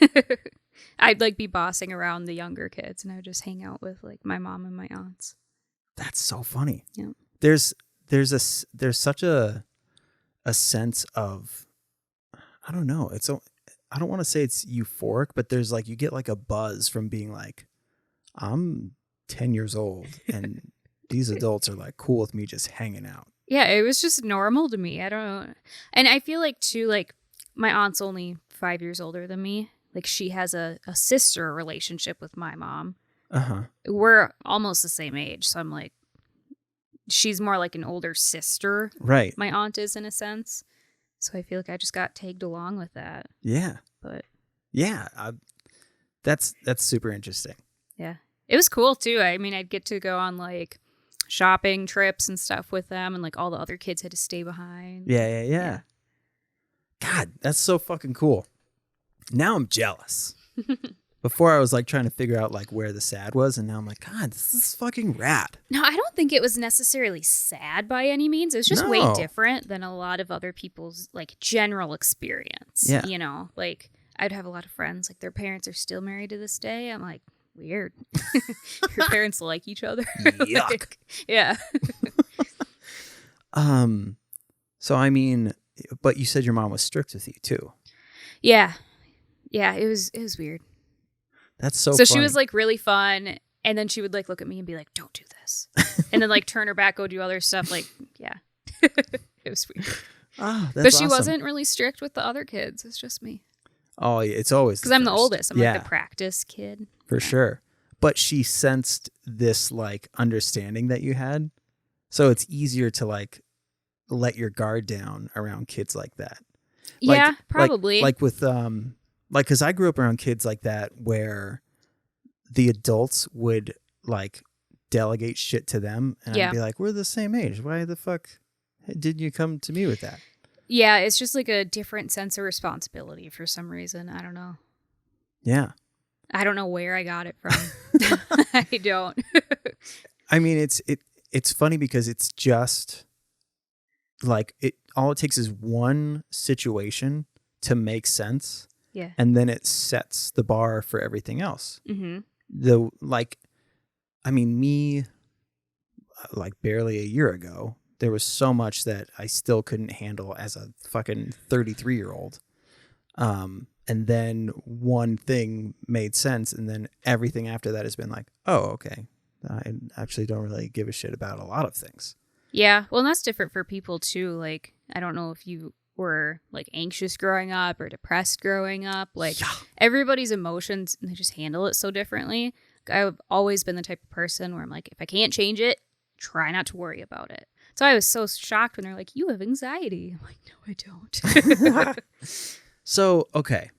I'd like be bossing around the younger kids, and I would just hang out with like my mom and my aunts. That's so funny. Yeah. There's such a sense of, I don't know. I don't want to say it's euphoric, but there's like, you get like a buzz from being like, I'm 10 years old and these adults are like cool with me just hanging out. Yeah, it was just normal to me. I don't know. And I feel like too, like my aunt's only 5 years older than me. Like she has a sister relationship with my mom. Uh-huh. We're almost the same age. So I'm like, she's more like an older sister. Right. My aunt is in a sense. So I feel like I just got tagged along with that. Yeah. But yeah, that's super interesting. Yeah. It was cool too. I mean, I'd get to go on like shopping trips and stuff with them and like all the other kids had to stay behind. Yeah. God, that's so fucking cool. Now I'm jealous. Before I was like trying to figure out like where the sad was, and now I'm like, God, this is fucking rad. No, I don't think it was necessarily sad by any means. It was just way different than a lot of other people's like general experience. Yeah. You know, like I'd have a lot of friends, like their parents are still married to this day. I'm like, weird. Your parents like each other. Yuck. Like, yeah. So I mean, but you said your mom was strict with you too. Yeah. Yeah, it was weird. That's so So funny. she was like really fun, and then she would like look at me and be like, "Don't do this," and then like turn her back, go do other stuff. Like, yeah, it was weird. Ah, that's but she awesome. wasn't really strict with the other kids. It's just me. Oh, yeah, it's always Because I'm the oldest. I'm yeah, like the practice kid. for sure. But she sensed this like understanding that you had, so it's easier to like let your guard down around kids like that. Like, Yeah, probably. Like with like, because I grew up around kids like that where the adults would like delegate shit to them, and I'd be like, "We're the same age. Why the fuck didn't you come to me with that?" Yeah, it's just like a different sense of responsibility for some reason. I don't know. Yeah. I don't know where I got it from. I don't. I mean, it's funny because it's just like all it takes is one situation to make sense. Yeah. And then it sets the bar for everything else. Mm-hmm. Me, like barely a year ago, there was so much that I still couldn't handle as a fucking 33-year-old. And then one thing made sense, and then everything after that has been like, oh, okay. I actually don't really give a shit about a lot of things. Yeah. Well, and that's different for people too. Like, I don't know if you were like anxious growing up or depressed growing up. Like everybody's emotions, they just handle it so differently. I've always been the type of person where I'm like, if I can't change it, try not to worry about it. So I was so shocked when they're like, you have anxiety. I'm like, no, I don't. So, okay.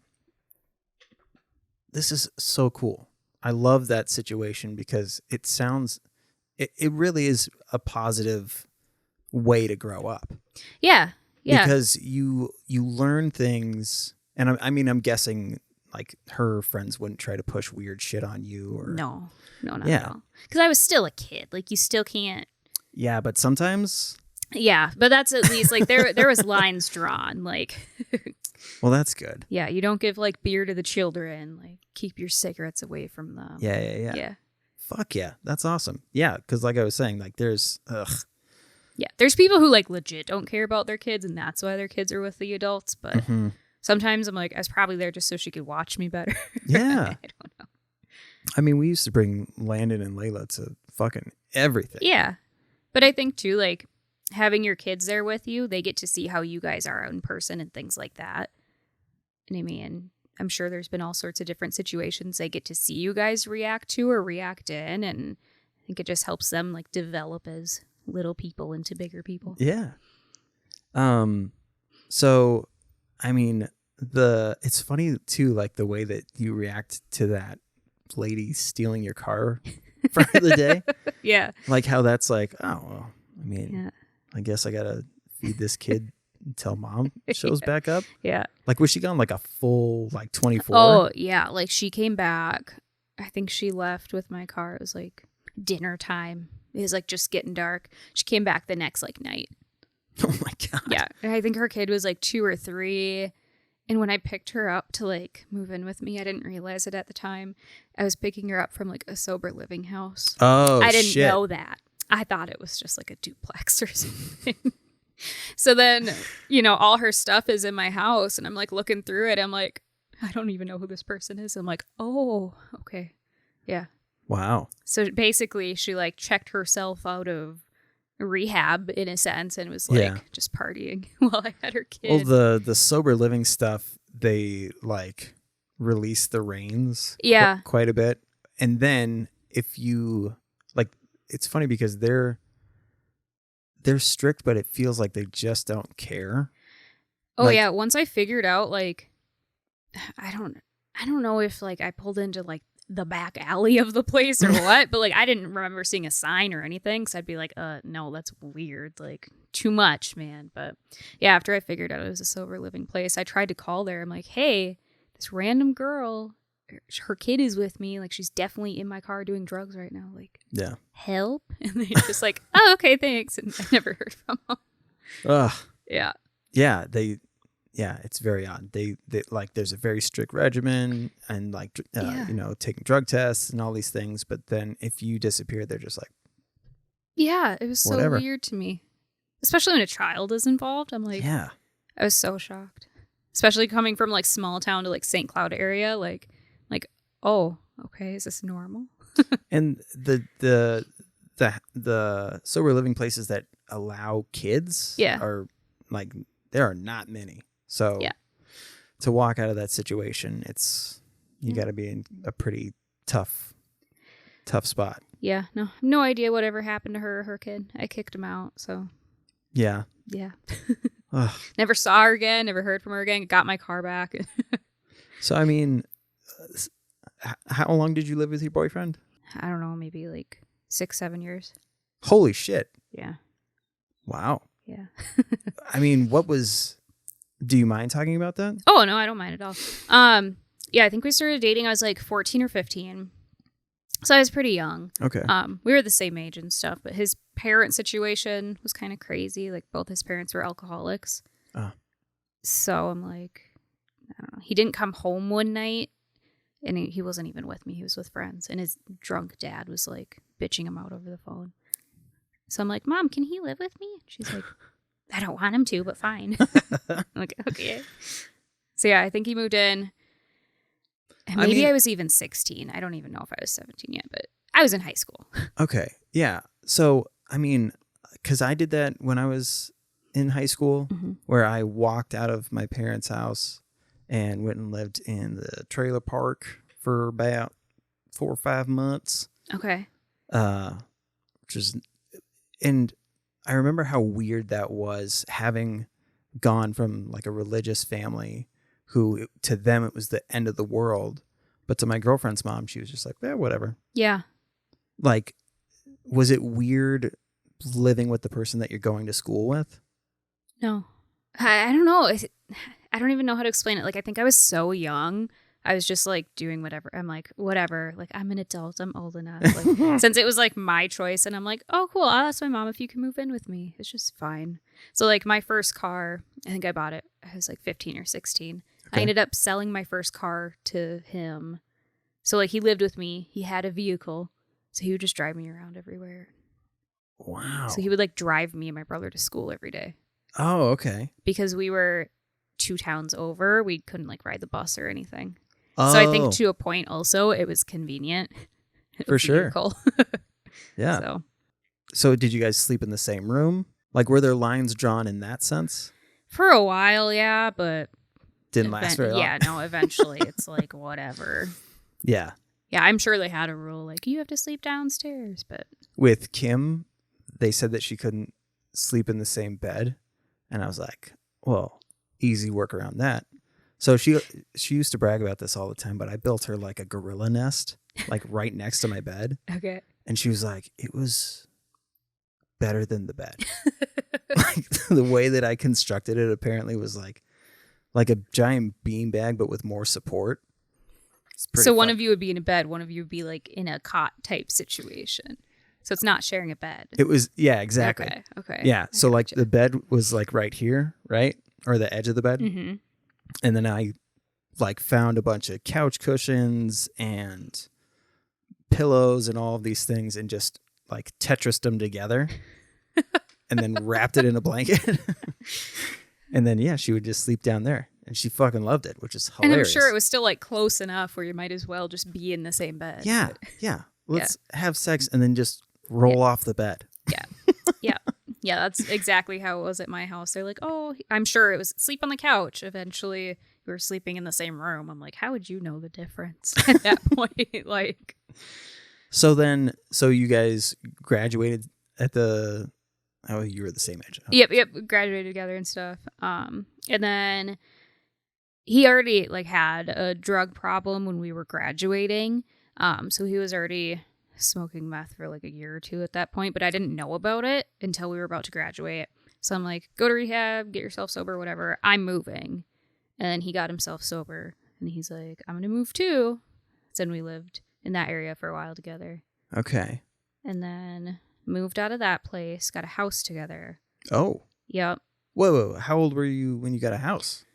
This is so cool. I love that situation because it sounds, it really is a positive way to grow up. Yeah. Yeah. Because you learn things, and I'm guessing like her friends wouldn't try to push weird shit on you or No, not at all. Because I was still a kid. Like you still can't. Yeah, but sometimes. Yeah, but that's at least like there was lines drawn. Like. Well, that's good. Yeah, you don't give like beer to the children. Like keep your cigarettes away from them. Yeah. Fuck yeah, that's awesome. Yeah, because like I was saying, like there's Yeah, there's people who like legit don't care about their kids, and that's why their kids are with the adults. But sometimes I'm like, I was probably there just so she could watch me better. Yeah. I don't know. I mean, we used to bring Landon and Layla to fucking everything. Yeah. But I think too, like having your kids there with you, they get to see how you guys are in person and things like that. And I mean, I'm sure there's been all sorts of different situations they get to see you guys react to or react in. And I think it just helps them like develop as little people into bigger people. Yeah. So, I mean, it's funny too, like the way that you react to that lady stealing your car for the day. Yeah. Like how that's like, oh, well, I mean, I guess I got to feed this kid until mom shows back up. Yeah. Like, was she gone like a full, like 24? Oh, yeah. Like she came back. I think she left with my car. It was like dinner time. It was like just getting dark. She came back the next like night. Oh my God. Yeah. And I think her kid was like 2 or 3. And when I picked her up to like move in with me, I didn't realize it at the time. I was picking her up from like a sober living house. Oh, I didn't shit. know that. I thought it was just like a duplex or something. So then, all her stuff is in my house and I'm like looking through it. I'm like, I don't even know who this person is. I'm like, oh, okay. Yeah. Wow. So basically she like checked herself out of rehab in a sense and was like just partying while I had her kid. Well, the sober living stuff, they like release the reins quite a bit. And then if you like, it's funny because they're strict, but it feels like they just don't care. Oh like, yeah. Once I figured out like, I don't know if like I pulled into like the back alley of the place or what, but like I didn't remember seeing a sign or anything, so I'd be like, no, that's weird, like too much, man. But yeah, after I figured out it was a sober living place, I tried to call there. I'm like, hey, this random girl, her kid is with me, like she's definitely in my car doing drugs right now, like help. And they just like, oh, okay, thanks. And I never heard from them. Yeah, it's very odd. They like there's a very strict regimen and like taking drug tests and all these things, but then if you disappear, they're just like, yeah, it was so whatever. weird to me, especially when a child is involved. I'm like, I was so shocked, especially coming from like small town to like St. Cloud area, like oh, okay, is this normal? And the sober living places that allow kids are like, there are not many. So to walk out of that situation, you got to be in a pretty tough spot. Yeah, no idea whatever happened to her or her kid. I kicked him out, so. Yeah. Never saw her again, never heard from her again, got my car back. So, I mean, how long did you live with your boyfriend? I don't know, maybe like 6-7 years. Holy shit. Yeah. Wow. Yeah. I mean, do you mind talking about that? Oh, no, I don't mind at all. Yeah, I think we started dating. I was like 14 or 15. So I was pretty young. Okay. We were the same age and stuff, but his parent situation was kind of crazy. Like both his parents were alcoholics. So I'm like, I don't know. He didn't come home one night and he wasn't even with me. He was with friends and his drunk dad was like bitching him out over the phone. So I'm like, Mom, can he live with me? She's like, I don't want him to, but fine. I'm like, okay. So yeah, I think he moved in. Maybe I was even 16. I don't even know if I was 17 yet, but I was in high school. Okay. Yeah. So, I mean, because I did that when I was in high school, where I walked out of my parents' house and went and lived in the trailer park for about 4 or 5 months. Okay. And I remember how weird that was, having gone from like a religious family who to them it was the end of the world, but to my girlfriend's mom, she was just like, whatever. Yeah. Like, was it weird living with the person that you're going to school with? No. I don't know. I don't even know how to explain it. Like, I think I was so young. I was just like doing whatever. I'm like, whatever. Like, I'm an adult. I'm old enough. Like, since it was like my choice, and I'm like, oh, cool. I'll ask my mom if you can move in with me. It's just fine. So like my first car, I think I bought it. I was like 15 or 16. Okay. I ended up selling my first car to him. So like he lived with me. He had a vehicle. So he would just drive me around everywhere. Wow. So he would like drive me and my brother to school every day. Oh, okay. Because we were 2 towns over. We couldn't like ride the bus or anything. Oh. So I think to a point also it was convenient. For sure. Yeah. So did you guys sleep in the same room? Like, were there lines drawn in that sense? For a while, yeah, but didn't last very long. Yeah, no, eventually it's like, whatever. Yeah. Yeah, I'm sure they had a rule like, you have to sleep downstairs, but... With Kim, they said that she couldn't sleep in the same bed. And I was like, well, easy work around that. So she used to brag about this all the time, but I built her like a gorilla nest, like right next to my bed. Okay. And she was like, it was better than the bed. Like the way that I constructed it apparently was like a giant beanbag, but with more support. So one of you would be in a bed, one of you would be like in a cot type situation. So it's not sharing a bed. It was, yeah, exactly. Okay. Yeah. So like the bed was like right here, right? Or the edge of the bed. Mm-hmm. And then I like found a bunch of couch cushions and pillows and all of these things and just like Tetrised them together and then wrapped it in a blanket. And then, yeah, she would just sleep down there. And she fucking loved it, which is hilarious. And I'm sure it was still like close enough where you might as well just be in the same bed. Yeah. But... Yeah. Let's have sex and then just roll off the bed. Yeah. Yeah, that's exactly how it was at my house. They're like, oh, I'm sure it was sleep on the couch. Eventually, we were sleeping in the same room. I'm like, how would you know the difference at that point? Like, so you guys graduated at you were the same age. Yep, graduated together and stuff. And then he already like had a drug problem when we were graduating. So he was already smoking meth for like a year or two at that point, but I didn't know about it until we were about to graduate. So I'm like, go to rehab, get yourself sober, whatever. I'm moving. And then he got himself sober and he's like, I'm going to move too. So then we lived in that area for a while together. Okay. And then moved out of that place, got a house together. Oh. Yep. Whoa. How old were you when you got a house?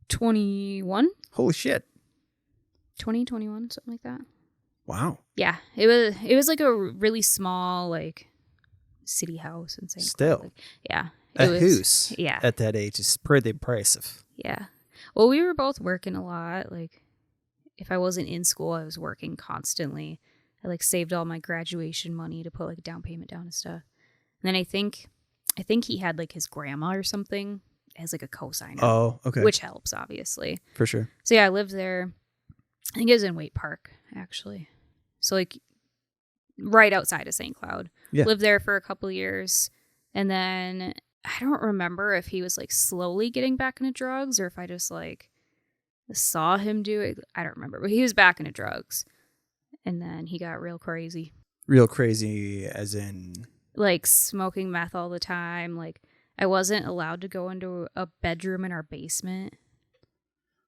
21. Holy shit. 21, something like that. Wow. Yeah, it was like a really small like city house in St. Still. Cloud. Yeah. A house yeah. at that age is pretty impressive. Yeah. Well, we were both working a lot. Like if I wasn't in school, I was working constantly. I like saved all my graduation money to put like a down payment down and stuff. And then I think he had like his grandma or something as like a cosigner. Oh, okay. Which helps, obviously. For sure. So yeah, I lived there. I think it was in Waite Park, actually. So like right outside of St. Cloud. Yeah. Lived there for a couple of years. And then I don't remember if he was like slowly getting back into drugs or if I just like saw him do it. I don't remember. But he was back into drugs. And then he got real crazy. Real crazy as in? Like smoking meth all the time. Like I wasn't allowed to go into a bedroom in our basement.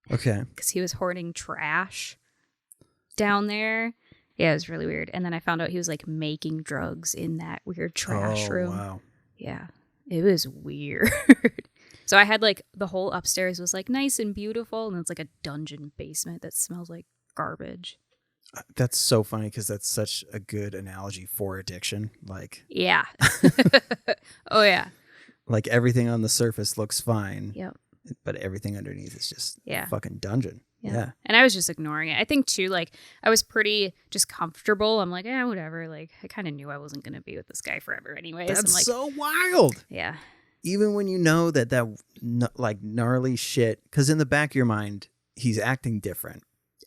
Okay. Because he was hoarding trash down there. Yeah, it was really weird. And then I found out he was like making drugs in that weird trash room. Wow. Yeah, it was weird. So I had like the whole upstairs was like nice and beautiful. And it's like a dungeon basement that smells like garbage. That's so funny because that's such a good analogy for addiction. Like, yeah. Oh, yeah. Like everything on the surface looks fine. Yep. But everything underneath is just a fucking dungeon. Yeah. And I was just ignoring it. I think too, like I was pretty just comfortable. I'm like, whatever. Like I kind of knew I wasn't going to be with this guy forever anyways. That's I'm like, so wild. Yeah. Even when you know that like gnarly shit, because in the back of your mind, he's acting different.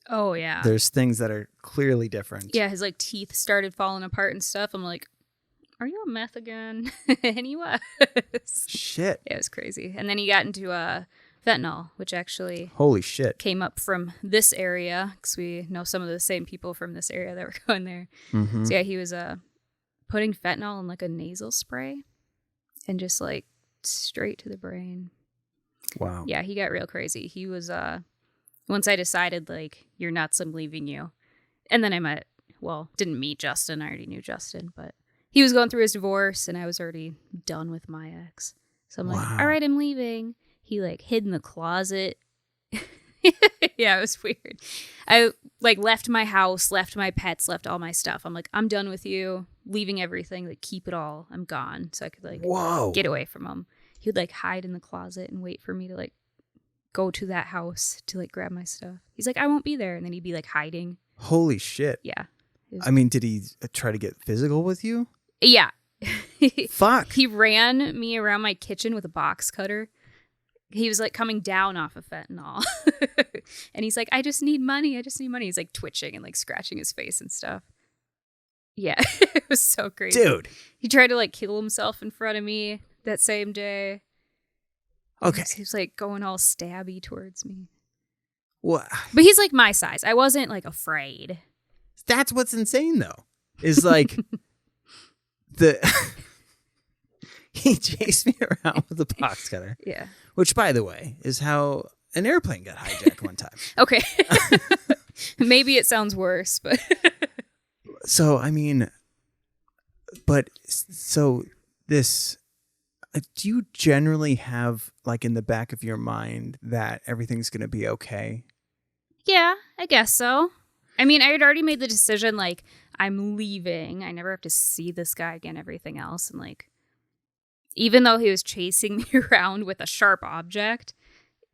Oh, yeah. There's things that are clearly different. Yeah, his like teeth started falling apart and stuff. I'm like, are you on meth again? And he was. Shit. It was crazy. And then he got into fentanyl, which actually holy shit came up from this area because we know some of the same people from this area that were going there. Mm-hmm. So yeah, he was putting fentanyl in like a nasal spray and just like straight to the brain. Wow. Yeah, he got real crazy. He was once I decided like you're nuts, I'm leaving you. And then I didn't meet Justin. I already knew Justin, but he was going through his divorce and I was already done with my ex. So I'm like, all right, I'm leaving. He like hid in the closet. Yeah, it was weird. I like left my house, left my pets, left all my stuff. I'm like, I'm done with you, leaving everything, like keep it all. I'm gone. So I could like get away from him. He would like hide in the closet and wait for me to like go to that house to like grab my stuff. He's like, I won't be there. And then he'd be like hiding. Holy shit. Yeah. I mean, did he try to get physical with you? Yeah. Fuck. He ran me around my kitchen with a box cutter he was like coming down off of fentanyl. And he's like, I just need money. He's like twitching and like scratching his face and stuff. Yeah, it was so crazy. Dude. He tried to like kill himself in front of me that same day. Okay. He was like going all stabby towards me. What? But he's like my size. I wasn't like afraid. That's what's insane though. Is like he chased me around with a box cutter. Yeah. Which, by the way, is how an airplane got hijacked one time. Okay. Maybe it sounds worse, but so I mean, but so this. Do you generally have like in the back of your mind that everything's going to be okay? Yeah, I guess so. I mean, I had already made the decision, like, I'm leaving. I never have to see this guy again, everything else. And, like, even though he was chasing me around with a sharp object,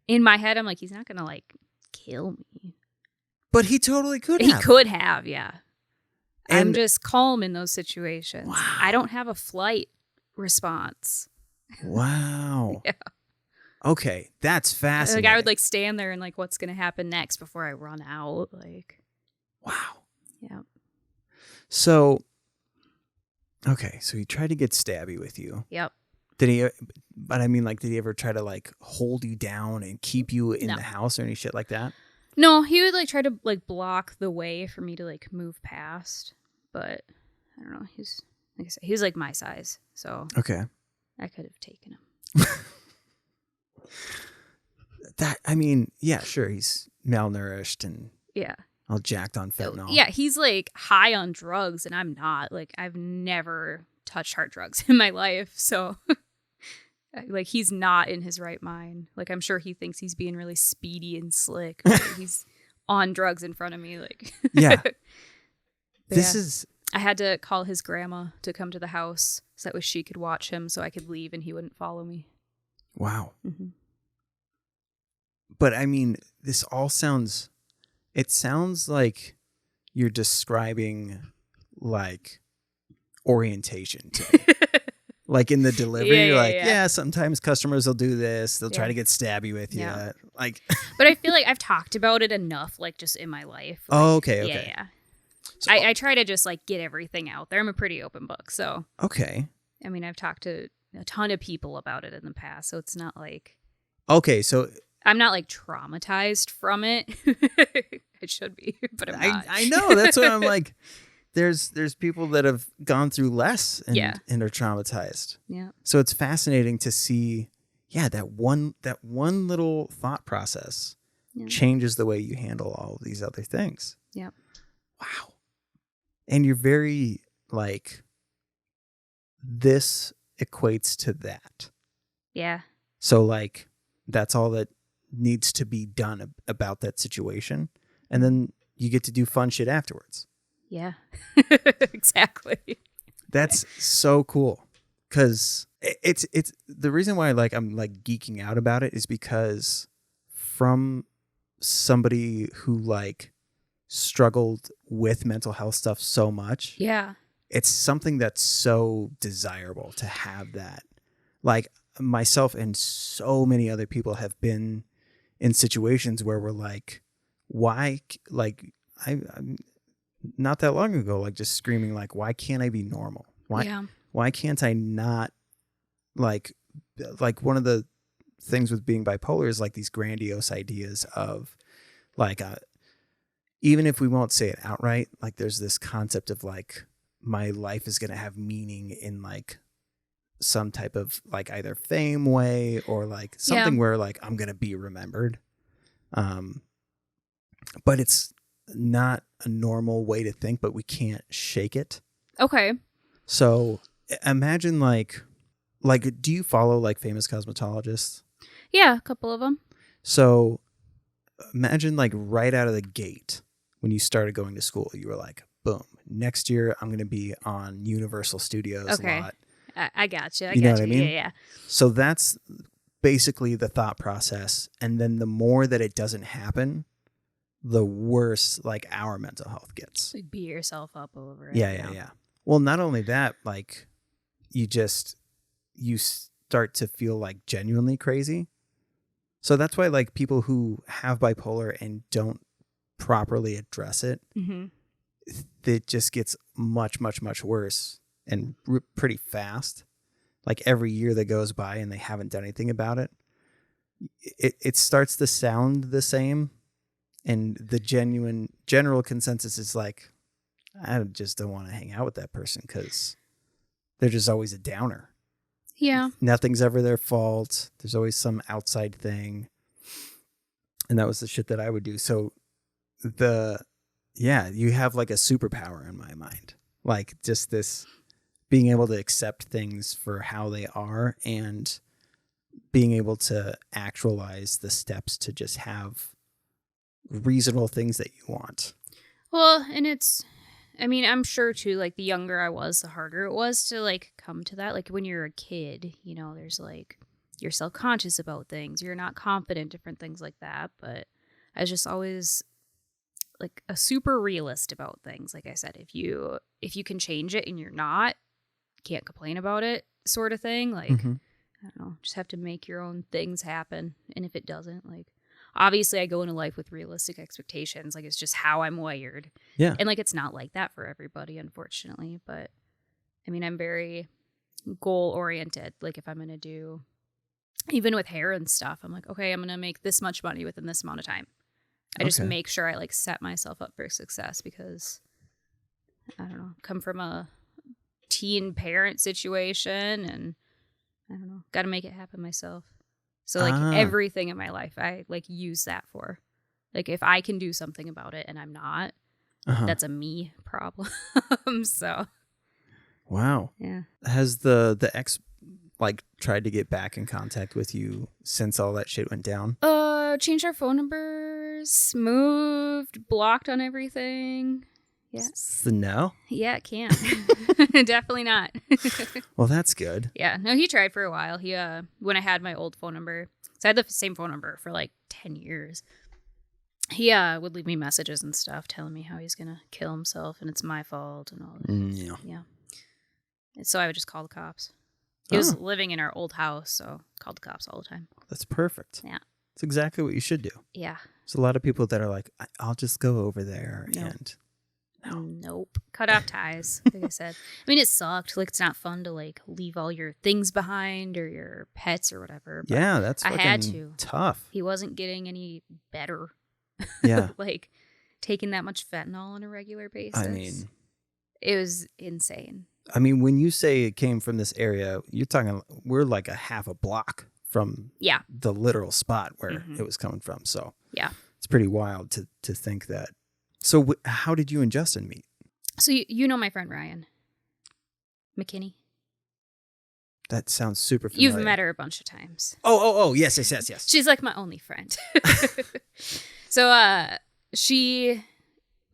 in my head, I'm like, he's not going to, like, kill me. But he totally could have. He could have, yeah. And I'm just calm in those situations. Wow. I don't have a flight response. Wow. Yeah. Okay, that's fascinating. Like, I would, like, stand there and, like, what's going to happen next before I run out, like... Wow. Yeah. So, okay, so he tried to get stabby with you. Yep. Did he? But I mean, like, did he ever try to like hold you down and keep you in No. the house or any shit like that? No, he would like try to like block the way for me to like move past. But I don't know. He's like I said, he was like my size, so Okay. I could have taken him. That I mean, yeah, sure, he's malnourished and Yeah. all jacked on fentanyl. Yeah, he's like high on drugs and I'm not. Like I've never touched hard drugs in my life. So like he's not in his right mind. Like I'm sure he thinks he's being really speedy and slick. But he's on drugs in front of me. Like Yeah. This is I had to call his grandma to come to the house so that way she could watch him so I could leave and he wouldn't follow me. wow. Mm-hmm. But I mean, this all sounds. It sounds like you're describing like orientation to me. Like in the delivery, you're like, yeah, sometimes customers will do this. They'll try to get stabby with you. Yeah. Like, but I feel like I've talked about it enough, like just in my life. Like, oh, okay. Yeah. So, I try to just like get everything out there. I'm a pretty open book. So, okay. I mean, I've talked to a ton of people about it in the past. So it's not like. Okay. So. I'm not like traumatized from it. It should be, but I'm not. I know. That's what I'm like. There's people that have gone through less and are traumatized. Yeah. So it's fascinating to see, that one little thought process changes the way you handle all of these other things. Yeah. Wow. And you're very like, this equates to that. Yeah. So like, that's all that needs to be done about that situation. And then you get to do fun shit afterwards. Yeah, exactly. That's so cool. Cause it's the reason why like I'm like geeking out about it is because from somebody who like struggled with mental health stuff so much. Yeah. It's something that's so desirable to have that. Like myself and so many other people have been in situations where we're like, why? Like I'm not that long ago, like just screaming, like, why can't I be normal? Why can't I not like one of the things with being bipolar is like these grandiose ideas of like, even if we won't say it outright, like there's this concept of like, my life is going to have meaning in like some type of like either fame way or like something where like I'm going to be remembered. But it's not a normal way to think, but we can't shake it. Okay. So imagine like, do you follow like famous cosmetologists? Yeah, a couple of them. So imagine like right out of the gate when you started going to school, you were like, boom, next year I'm going to be on Universal Studios a lot. I got you. You know what I mean? Yeah. So that's basically the thought process. And then the more that it doesn't happen, the worse like our mental health gets. Like beat yourself up over it. Yeah. Well, not only that, like you start to feel like genuinely crazy. So that's why like people who have bipolar and don't properly address it, Mm-hmm. it just gets much, much, much worse and pretty fast. Like every year that goes by and they haven't done anything about it, it starts to sound the same. And the general consensus is like, I just don't want to hang out with that person because they're just always a downer. Yeah. Nothing's ever their fault. There's always some outside thing. And that was the shit that I would do. So you have like a superpower in my mind. Like just this being able to accept things for how they are and being able to actualize the steps to just have reasonable things that you want. Well, and I'm sure too, like the younger I was, the harder it was to like come to that. Like when you're a kid, there's like, you're self-conscious about things. You're not confident, different things like that. But I was just always like a super realist about things. Like I said, if you can change it and you're not, can't complain about it sort of thing. Like, I don't know, just have to make your own things happen. And if it doesn't, like, obviously I go into life with realistic expectations. Like it's just how I'm wired. Yeah. And like, it's not like that for everybody, unfortunately. But I'm very goal oriented. Like if I'm going to do, even with hair and stuff, I'm like, okay, I'm going to make this much money within this amount of time. I just make sure I like set myself up for success because I don't know, come from a teen parent situation and I don't know, got to make it happen myself. So like everything in my life, I like use that for, like if I can do something about it and I'm not, that's a me problem. So. Wow. Yeah. Has the ex like tried to get back in contact with you since all that shit went down? Changed our phone numbers, moved, blocked on everything. Yeah. So no? Yeah, it can't. Definitely not. Well, that's good. Yeah. No, he tried for a while. He when I had my old phone number, so I had the same phone number for like 10 years. He would leave me messages and stuff telling me how he's gonna kill himself and it's my fault and all that. Yeah. And so I would just call the cops. He was living in our old house, so called the cops all the time. That's perfect. Yeah. It's exactly what you should do. Yeah. There's a lot of people that are like, I'll just go over there and... Nope. Cut off ties, like I said. It sucked. Like, it's not fun to, like, leave all your things behind or your pets or whatever. But yeah, that's fucking I had to. Tough. He wasn't getting any better. Yeah. Like, taking that much fentanyl on a regular basis. It was insane. When you say it came from this area, you're talking, we're like a half a block from the literal spot where it was coming from. So yeah, it's pretty wild to think that. So how did you and Justin meet? So you know my friend Ryan McKinney? That sounds super familiar. You've met her a bunch of times. Oh, yes. She's like my only friend. So she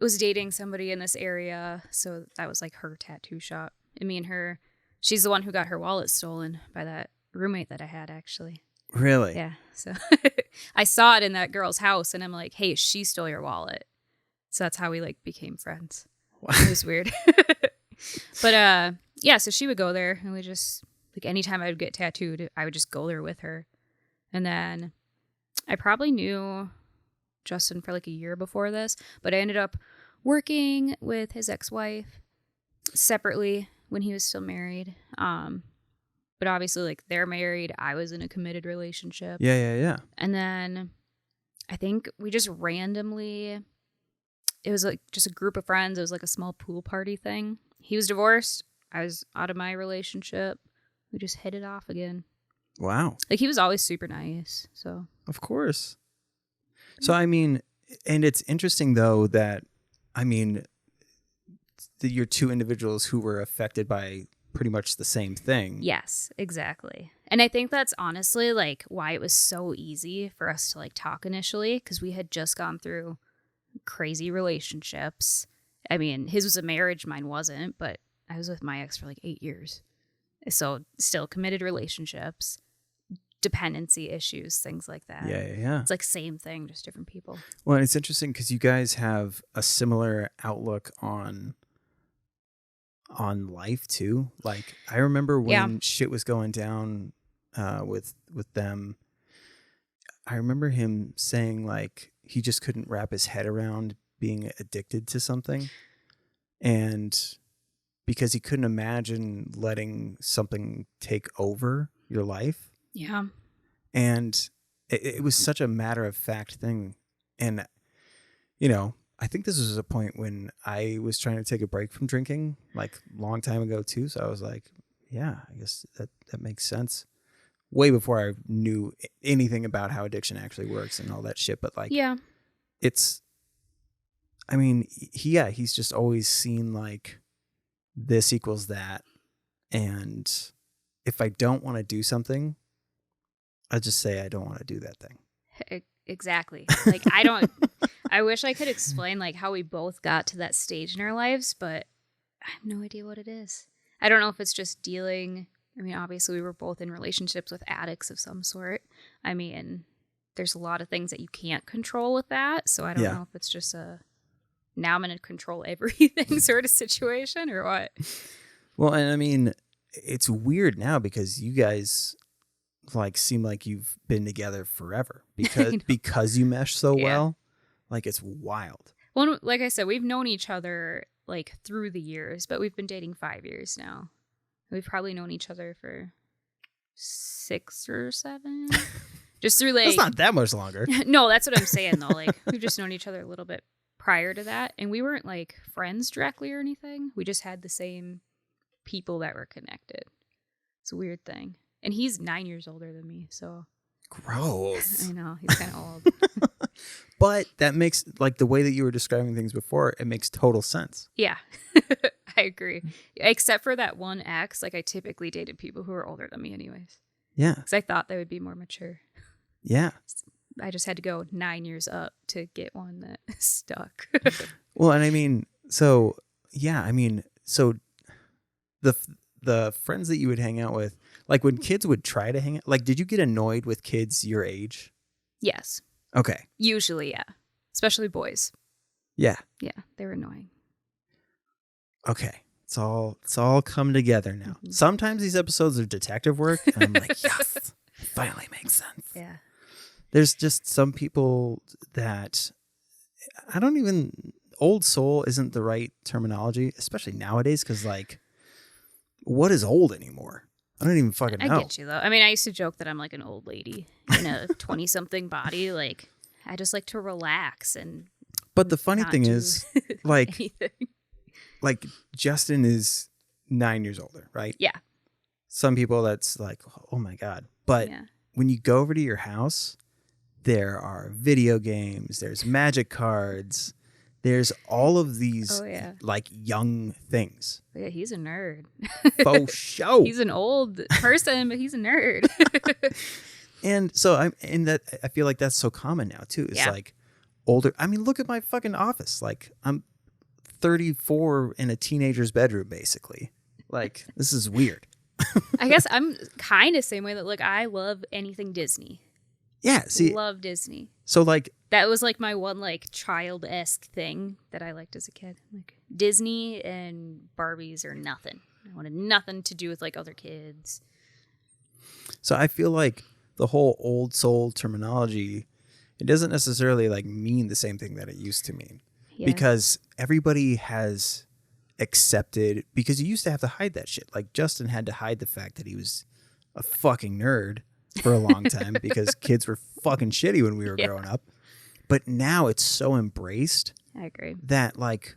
was dating somebody in this area. So that was like her tattoo shop. And me and her, she's the one who got her wallet stolen by that roommate that I had, actually. Really? Yeah. So I saw it in that girl's house and I'm like, hey, she stole your wallet. So that's how we like became friends. Wow. It was weird. But yeah, so she would go there and we just, like anytime I would get tattooed, I would just go there with her. And then I probably knew Justin for like a year before this, but I ended up working with his ex-wife separately when he was still married. But obviously like they're married. I was in a committed relationship. Yeah. And then I think we just randomly, it was like just a group of friends. It was like a small pool party thing. He was divorced. I was out of my relationship. We just hit it off again. Wow. Like he was always super nice. So of course. So and it's interesting though that you're two individuals who were affected by pretty much the same thing. Yes, exactly. And I think that's honestly like why it was so easy for us to like talk initially, because we had just gone through crazy relationships. His was a marriage, mine wasn't, but I was with my ex for like 8 years. So still committed relationships, dependency issues, things like that. Yeah. It's like same thing, just different people. Well, it's interesting because you guys have a similar outlook on life too. Like I remember when shit was going down with them. I remember him saying like he just couldn't wrap his head around being addicted to something. And because he couldn't imagine letting something take over your life. Yeah. And it was such a matter of fact thing. And, you know, I think this was a point when I was trying to take a break from drinking, like a long time ago too. So I was like, yeah, I guess that makes sense. Way before I knew anything about how addiction actually works and all that shit. But like, yeah, it's, I mean, he's just always seen like this equals that. And if I don't want to do something, I just say I don't want to do that thing. Exactly. Like, I wish I could explain like how we both got to that stage in our lives, but I have no idea what it is. I don't know if it's just dealing. I mean, obviously we were both in relationships with addicts of some sort. I mean, there's a lot of things that you can't control with that. So I don't know if it's just now I'm going to control everything sort of situation or what. Well, and I mean, it's weird now because you guys like seem like you've been together forever because you mesh so well. Like, it's wild. Well, like I said, we've known each other like through the years, but we've been dating 5 years now. We've probably known each other for 6 or 7. Just through like... That's not that much longer. No, that's what I'm saying though. Like, we've just known each other a little bit prior to that. And we weren't like friends directly or anything. We just had the same people that were connected. It's a weird thing. And he's 9 years older than me, so... Gross. I know, he's kind of old. But that makes, like, the way that you were describing things before, it makes total sense. Yeah, I agree. Except for that one ex, like, I typically dated people who were older than me anyways. Yeah. Because I thought they would be more mature. Yeah. I just had to go 9 years up to get one that stuck. Well, and I mean, so, yeah, I mean, so the friends that you would hang out with, like when kids would try to hang out, like, did you get annoyed with kids your age? Yes. Okay. Usually, yeah. Especially boys. Yeah. Yeah, they were annoying. Okay. It's all come together now. Mm-hmm. Sometimes these episodes are detective work, and I'm like, yes, it finally makes sense. Yeah. There's just some people that old soul isn't the right terminology, especially nowadays, because like, what is old anymore? I don't even fucking know. I get you though. I mean, I used to joke that I'm like an old lady in a 20-something body. Like, I just like to relax and. But the funny thing is, like, like Justin is 9 years older, right? Yeah. Some people that's like, oh my God. But when you go over to your house, there are video games, there's magic cards, there's all of these like young things. Yeah, he's a nerd. Faux show. He's an old person, but he's a nerd. And so I feel like that's so common now too. It's like older. I mean, look at my fucking office. Like, I'm 34 in a teenager's bedroom, basically. Like, this is weird. I guess I'm kind of same way that like I love anything Disney. Yeah, see, love Disney. So like that was like my one like child-esque thing that I liked as a kid. Like Disney and Barbies or nothing. I wanted nothing to do with like other kids. So I feel like the whole old soul terminology, it doesn't necessarily like mean the same thing that it used to mean. Yeah. Because everybody has accepted, because you used to have to hide that shit. Like Justin had to hide the fact that he was a fucking nerd for a long time because kids were fucking shitty when we were growing up. But now it's so embraced. I agree. That like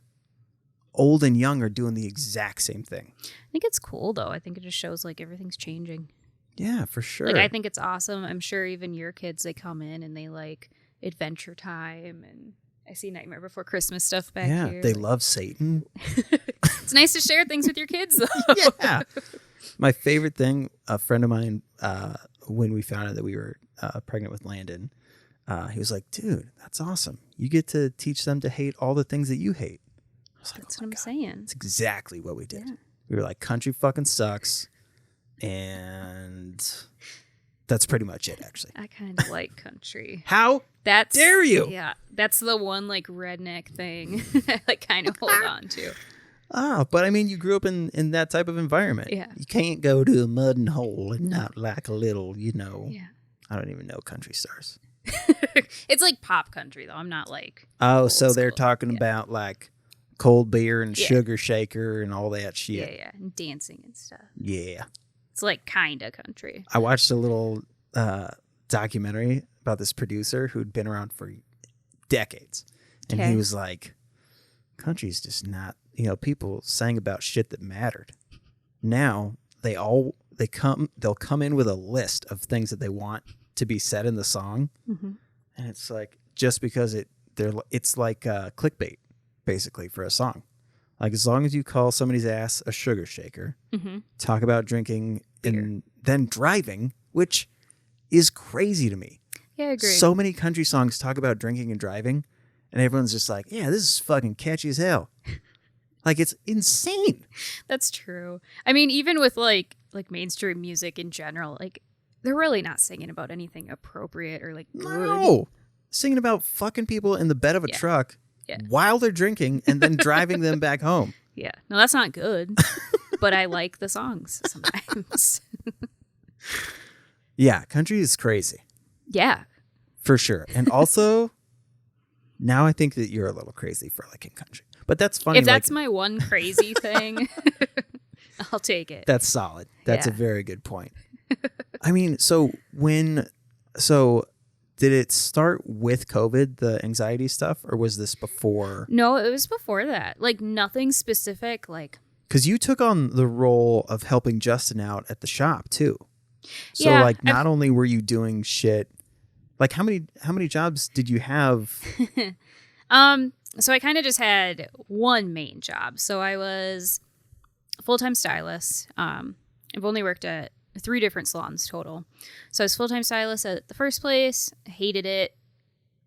old and young are doing the exact same thing. I think it's cool though. I think it just shows like everything's changing. Yeah, for sure. Like I think it's awesome. I'm sure even your kids, they come in and they like Adventure Time, and I see Nightmare Before Christmas stuff back here. Yeah, they love Satan. It's nice to share things with your kids though. Yeah. My favorite thing, a friend of mine, when we found out that we were pregnant with Landon, he was like, dude, that's awesome. You get to teach them to hate all the things that you hate. I was like, that's what I'm saying. That's exactly what we did. Yeah. We were like, country fucking sucks. And that's pretty much it, actually. I kind of like country. How dare you? Yeah, that's the one like redneck thing I like kind of hold on to. Ah, but I mean, you grew up in that type of environment. Yeah. You can't go to a mud and hole and not like a little, Yeah. I don't even know country stars. It's like pop country though. I'm not like Oh, old so they're school. talking Yeah. about like cold beer and Yeah. sugar shaker and all that shit. Yeah, and dancing and stuff. Yeah. It's like kind of country. I watched a little documentary about this producer who'd been around for decades. And he was like, country's just not, people sang about shit that mattered. Now they'll come in with a list of things that they want to be said in the song. Mm-hmm. And it's like, just because it's like clickbait basically for a song. Like, as long as you call somebody's ass a sugar shaker, talk about drinking and then driving, which is crazy to me. Yeah, I agree. So many country songs talk about drinking and driving, and everyone's just like, yeah, this is fucking catchy as hell. Like, it's insane. That's true. I mean, even with like mainstream music in general, like they're really not singing about anything appropriate or like good. No. Singing about fucking people in the bed of a truck while they're drinking and then driving them back home. Yeah. No, that's not good. But I like the songs sometimes. Yeah, country is crazy. Yeah. For sure. And also, now I think that you're a little crazy for liking country. But that's funny. If that's my one crazy thing, I'll take it. That's solid. That's a very good point. I mean, so did it start with COVID, the anxiety stuff, or was this before? No, it was before that. Like nothing specific, like. Because you took on the role of helping Justin out at the shop too. So like, not only were you doing shit, like how many jobs did you have? So I kind of just had one main job. So I was a full-time stylist. I've only worked at 3 different salons total. So I was full-time stylist at the first place. I hated it.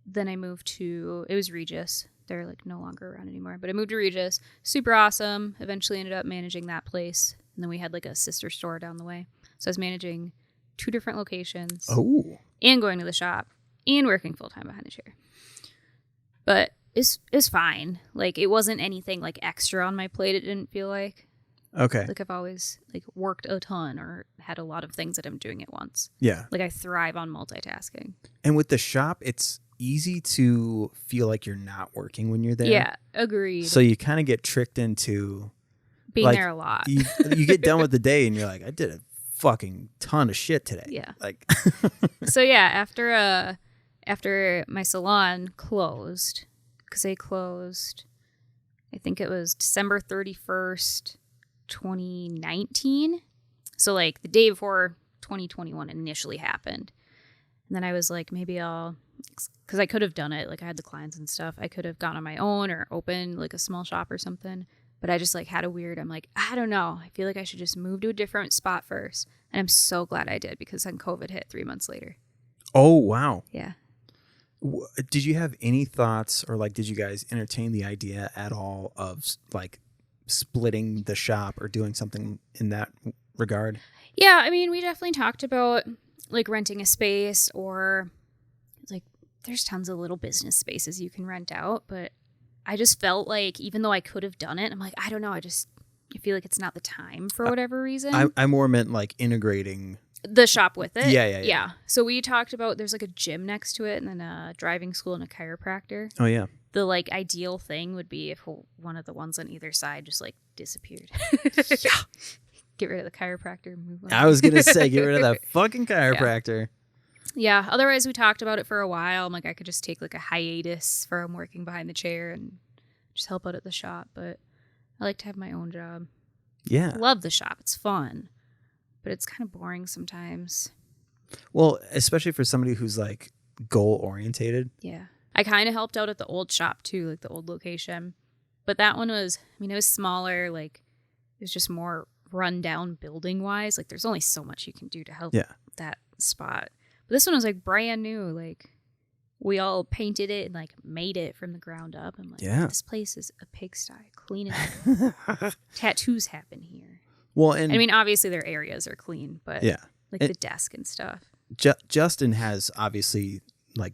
Then I moved to, it was Regis. They're like no longer around anymore. But I moved to Regis. Super awesome. Eventually ended up managing that place. And then we had like a sister store down the way. So I was managing 2 different locations. Oh. And going to the shop. And working full-time behind the chair. But it's fine. Like it wasn't anything like extra on my plate, it didn't feel like. Okay. Like I've always like worked a ton or had a lot of things that I'm doing at once. Yeah. Like I thrive on multitasking. And with the shop, it's easy to feel like you're not working when you're there. Yeah, agreed. So you kind of get tricked into being there a lot. you get done with the day and you're like, I did a fucking ton of shit today. Yeah. Like So yeah, after my salon closed, because they closed, I think it was December 31st, 2019. So like the day before 2021 initially happened. And then I was like, maybe I'll, because I could have done it. Like I had the clients and stuff. I could have gone on my own or opened like a small shop or something. But I just like had I'm like, I don't know. I feel like I should just move to a different spot first. And I'm so glad I did because then COVID hit 3 months later. Oh, wow. Yeah. Did you have any thoughts or like, did you guys entertain the idea at all of like splitting the shop or doing something in that regard? Yeah. I mean, we definitely talked about like renting a space or like there's tons of little business spaces you can rent out. But I just felt like even though I could have done it, I'm like, I don't know. I feel like it's not the time for whatever reason. I more meant like integrating the shop with it. Yeah. So we talked about there's like a gym next to it and then a driving school and a chiropractor. Oh, yeah. The like ideal thing would be if one of the ones on either side just like disappeared. Yeah. Get rid of the chiropractor and move on. I was going to say, get rid of that fucking chiropractor. Yeah. Otherwise, we talked about it for a while. I'm like, I could just take like a hiatus from working behind the chair and just help out at the shop. But I like to have my own job. Yeah. Love the shop. It's fun. But it's kind of boring sometimes. Well, especially for somebody who's like goal orientated. Yeah. I kind of helped out at the old shop too, like the old location. But that one was, it was smaller. Like it was just more run down building wise. Like there's only so much you can do to help that spot. But this one was like brand new. Like we all painted it and like made it from the ground up. I'm like, this place is a pigsty. Clean it up. Tattoos happen here. Well, and I mean, obviously their areas are clean, but like the desk and stuff. Justin has obviously like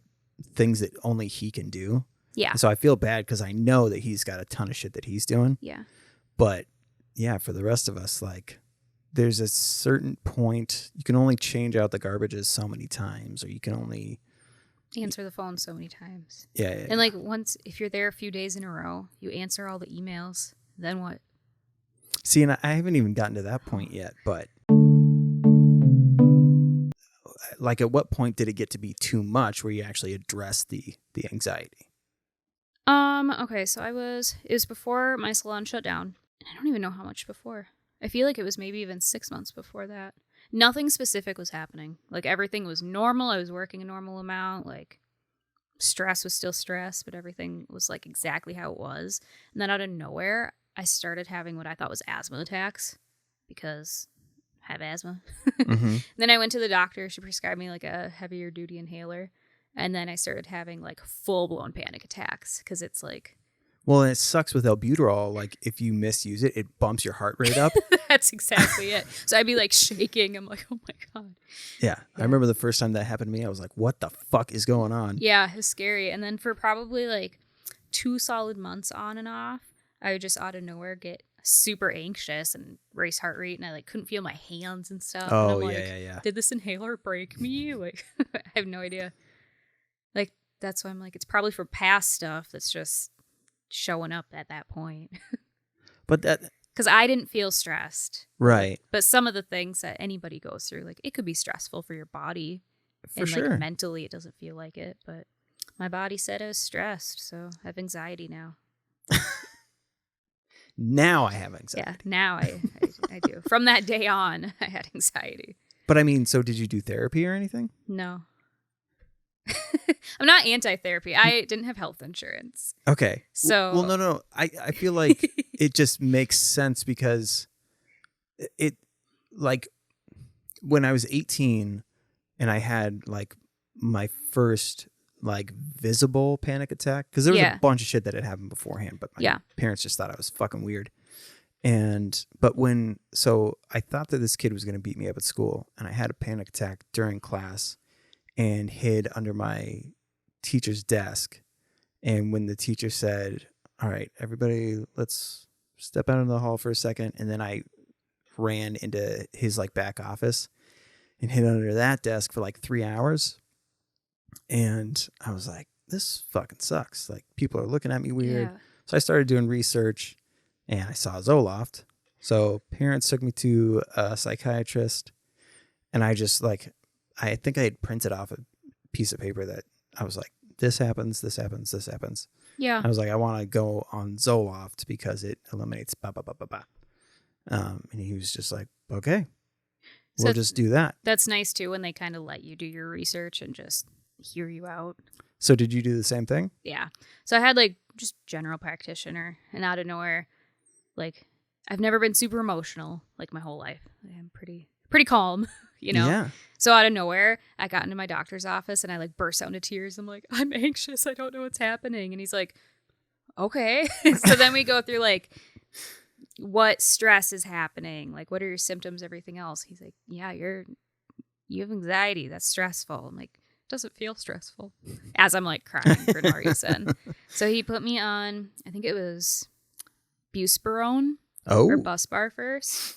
things that only he can do. Yeah. And so I feel bad because I know that he's got a ton of shit that he's doing. Yeah. But yeah, for the rest of us, like there's a certain point you can only change out the garbages so many times, or you can only answer the phone so many times. Yeah. And like once, if you're there a few days in a row, you answer all the emails. Then what? See, and I haven't even gotten to that point yet, but like at what point did it get to be too much where you actually address the anxiety? Okay, so it was before my salon shut down. And I don't even know how much before. I feel like it was maybe even 6 months before that. Nothing specific was happening. Like everything was normal. I was working a normal amount. Like stress was still stress, but everything was like exactly how it was. And then out of nowhere, I started having what I thought was asthma attacks because I have asthma. Mm-hmm. Then I went to the doctor. She prescribed me like a heavier duty inhaler. And then I started having like full blown panic attacks because it's like. Well, it sucks with albuterol. Like if you misuse it, it bumps your heart rate up. That's exactly it. So I'd be like shaking. I'm like, oh my God. Yeah. I remember the first time that happened to me, I was like, what the fuck is going on? Yeah, it was scary. And then for probably like 2 solid months on and off, I would just out of nowhere get super anxious and race heart rate. And I like couldn't feel my hands and stuff. Oh, and I'm like, yeah. Did this inhaler break me? Like, I have no idea. Like, that's why I'm like, it's probably for past stuff that's just showing up at that point. But that. Because I didn't feel stressed. Right. But some of the things that anybody goes through, like it could be stressful for your body. For sure. Like mentally it doesn't feel like it. But my body said I was stressed. So I have anxiety now. Now I have anxiety. Yeah, now I do. From that day on, I had anxiety. But I mean, so did you do therapy or anything? No. I'm not anti-therapy. I didn't have health insurance. Okay. So well, no. I feel like it just makes sense because it like when I was 18 and I had like my first like visible panic attack because there was a bunch of shit that had happened beforehand, but my parents just thought I was fucking weird. So I thought that this kid was going to beat me up at school, and I had a panic attack during class and hid under my teacher's desk. And when the teacher said, all right, everybody, let's step out into the hall for a second. And then I ran into his like back office and hid under that desk for like 3 hours. And I was like, this fucking sucks. Like people are looking at me weird. Yeah. So I started doing research and I saw Zoloft. So parents took me to a psychiatrist, and I just like, I think I had printed off a piece of paper that I was like, this happens, this happens, this happens. Yeah. I was like, I want to go on Zoloft because it eliminates blah, blah, blah, blah, blah. And he was just like, okay, we'll just do that. That's nice too when they kind of let you do your research and just hear you out. So did you do the same thing? Yeah. So I had like just general practitioner, and out of nowhere, like I've never been super emotional like my whole life. I'm pretty calm, you know? Yeah. So out of nowhere, I got into my doctor's office and I like burst out into tears. I'm like, I'm anxious. I don't know what's happening. And he's like, okay. So then we go through like, what stress is happening? Like, what are your symptoms? Everything else. He's like, yeah, you have anxiety. That's stressful. I'm like, doesn't feel stressful. As I'm like crying for no reason. So he put me on, I think it was Buspirone or Buspar first.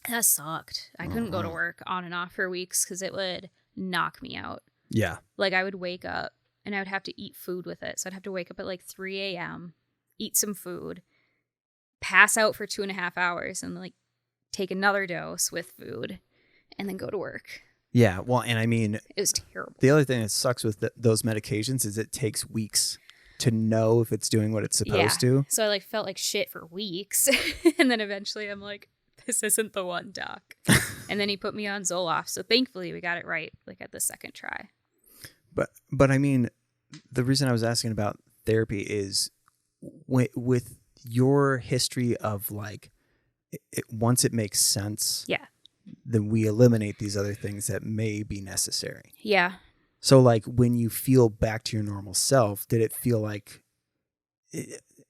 That sucked. I couldn't go to work on and off for weeks because it would knock me out. Yeah. Like I would wake up and I would have to eat food with it. So I'd have to wake up at like 3 a.m., eat some food, pass out for 2.5 hours, and like take another dose with food, and then go to work. Yeah. Well, and I mean, it was terrible. The other thing that sucks with those medications is it takes weeks to know if it's doing what it's supposed to. So I like felt like shit for weeks. And then eventually I'm like, this isn't the one, doc. And then he put me on Zoloft. So thankfully we got it right like at the second try. But I mean, the reason I was asking about therapy is with your history of like, once it makes sense, then we eliminate these other things that may be necessary. Yeah. So like when you feel back to your normal self, did it feel like,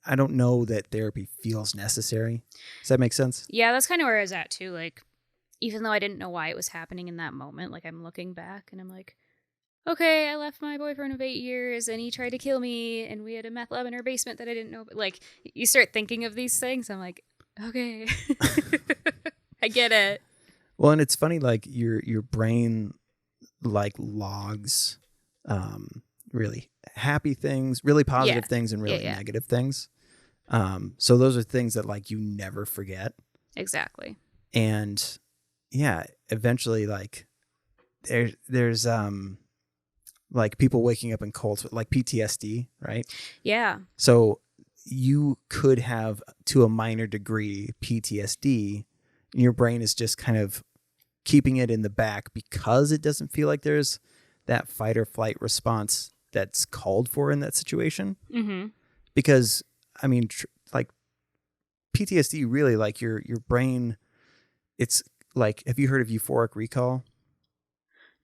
I don't know that therapy feels necessary. Does that make sense? Yeah, that's kind of where I was at too. Like, even though I didn't know why it was happening in that moment, like I'm looking back and I'm like, okay, I left my boyfriend of 8 years and he tried to kill me and we had a meth lab in our basement that I didn't know. But like, you start thinking of these things. I'm like, okay, I get it. Well, and it's funny, like your brain like logs really happy things, really positive things, and really negative things. So those are things that like you never forget. Exactly. And yeah, eventually like there's like people waking up in cults with like PTSD, right? Yeah. So you could have, to a minor degree, PTSD, and your brain is just kind of keeping it in the back because it doesn't feel like there's that fight or flight response that's called for in that situation. Mm-hmm. Because, I mean, like PTSD really, like your brain, it's like, have you heard of euphoric recall?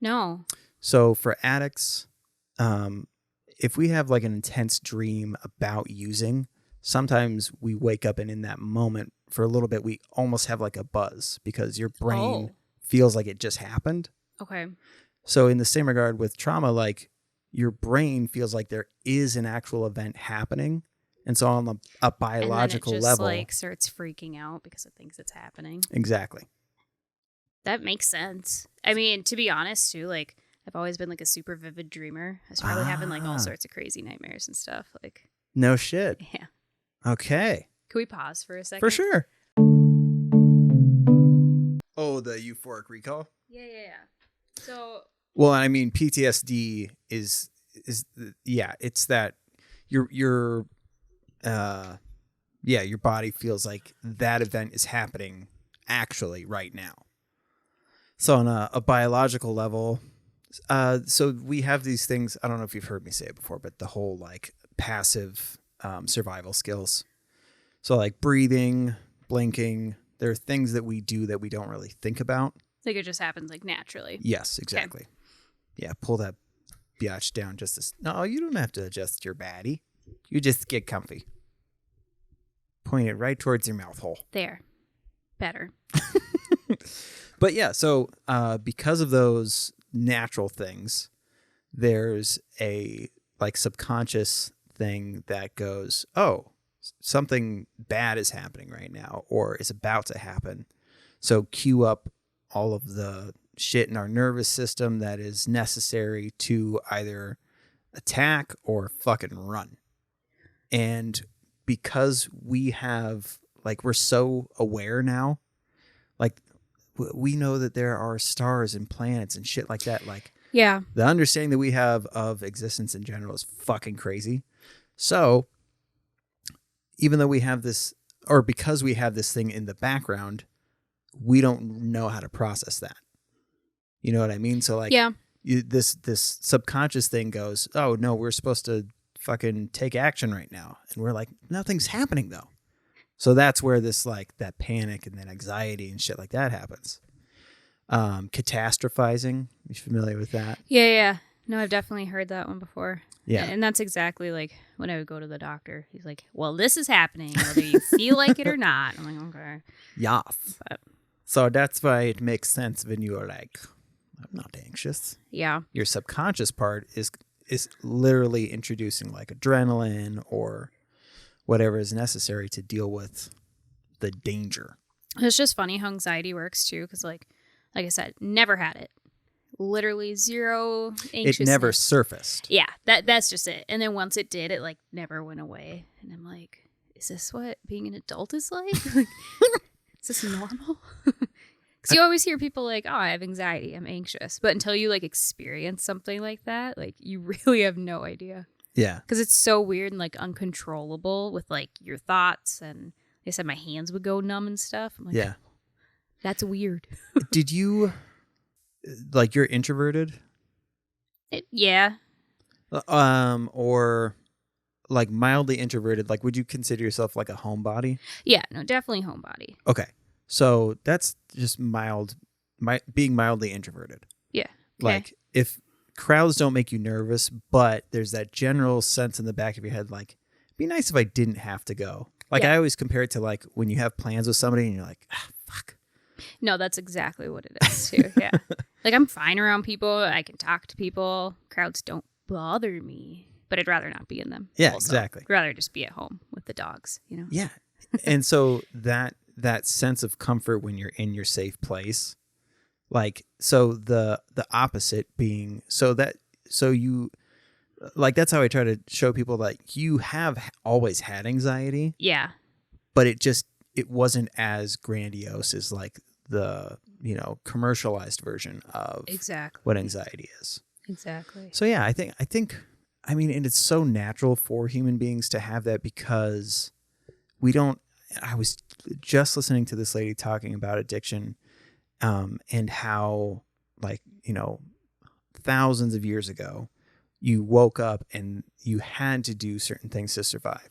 No. So for addicts, if we have like an intense dream about using, sometimes we wake up and in that moment for a little bit, we almost have like a buzz because your brain feels like it just happened. Okay. So in the same regard with trauma, like your brain feels like there is an actual event happening. And so on a biological and then it just, level, like starts freaking out because it thinks it's happening. Exactly. That makes sense. I mean, to be honest too, like I've always been like a super vivid dreamer. I was probably having like all sorts of crazy nightmares and stuff. Like, no shit. Yeah. Okay. Can we pause for a second? For sure. Oh, the euphoric recall? Yeah. So, well, I mean, PTSD is it's that your body feels like that event is happening actually right now. So on a biological level, so we have these things, I don't know if you've heard me say it before, but the whole like passive survival skills. So like breathing, blinking, there are things that we do that we don't really think about. Like it just happens like naturally. Yes, exactly. Okay. Yeah, pull that biatch down just as... No, you don't have to adjust your baddie. You just get comfy. Point it right towards your mouth hole. There. Better. But yeah, so because of those natural things, there's a like subconscious thing that goes, oh, something bad is happening right now or is about to happen. So cue up all of the shit in our nervous system that is necessary to either attack or fucking run. And because we have, like, we're so aware now, like, we know that there are stars and planets and shit like that. Like, yeah, the understanding that we have of existence in general is fucking crazy. So even though we have this, or because we have this thing in the background, we don't know how to process that. You know what I mean? So like, yeah, this subconscious thing goes, oh no, we're supposed to fucking take action right now. And we're like, nothing's happening though. So that's where this, like, that panic and then anxiety and shit like that happens. Catastrophizing. You familiar with that? Yeah. No, I've definitely heard that one before. Yeah. And that's exactly like when I would go to the doctor. He's like, well, this is happening, whether you feel like it or not. I'm like, okay. Yes. But, so that's why it makes sense when you are like, I'm not anxious. Yeah. Your subconscious part is literally introducing like adrenaline or whatever is necessary to deal with the danger. It's just funny how anxiety works too, because like I said, never had it. Literally zero anxiousness. It never surfaced. Yeah, that's just it. And then once it did, it like never went away. And I'm like, is this what being an adult is like? Is this normal? Because you always hear people like, oh, I have anxiety, I'm anxious. But until you like experience something like that, like you really have no idea. Yeah. Because it's so weird and like uncontrollable with like your thoughts. And like I said, my hands would go numb and stuff. I'm like, yeah. That's weird. Did you, like, you're introverted? Yeah. Or like mildly introverted, like would you consider yourself like a homebody? Yeah, no, definitely homebody. Okay. So that's just being mildly introverted. Yeah. Okay. Like if crowds don't make you nervous, but there's that general sense in the back of your head, like, it'd be nice if I didn't have to go. Like I always compare it to like when you have plans with somebody and you're like, fuck. No, that's exactly what it is too. Yeah. Like I'm fine around people. I can talk to people. Crowds don't bother me, but I'd rather not be in them. Yeah, also. exactly. I'd rather just be at home with the dogs, you know? Yeah. And so that sense of comfort when you're in your safe place, like, so the opposite being, so so you like that's how I try to show people that you have always had anxiety, Yeah. but it wasn't as grandiose as like the commercialized version of Exactly. what anxiety is. Exactly. So yeah, I think I mean, and it's so natural for human beings to have that because we don't. I was just listening to this lady talking about addiction, and how like thousands of years ago, you woke up and you had to do certain things to survive.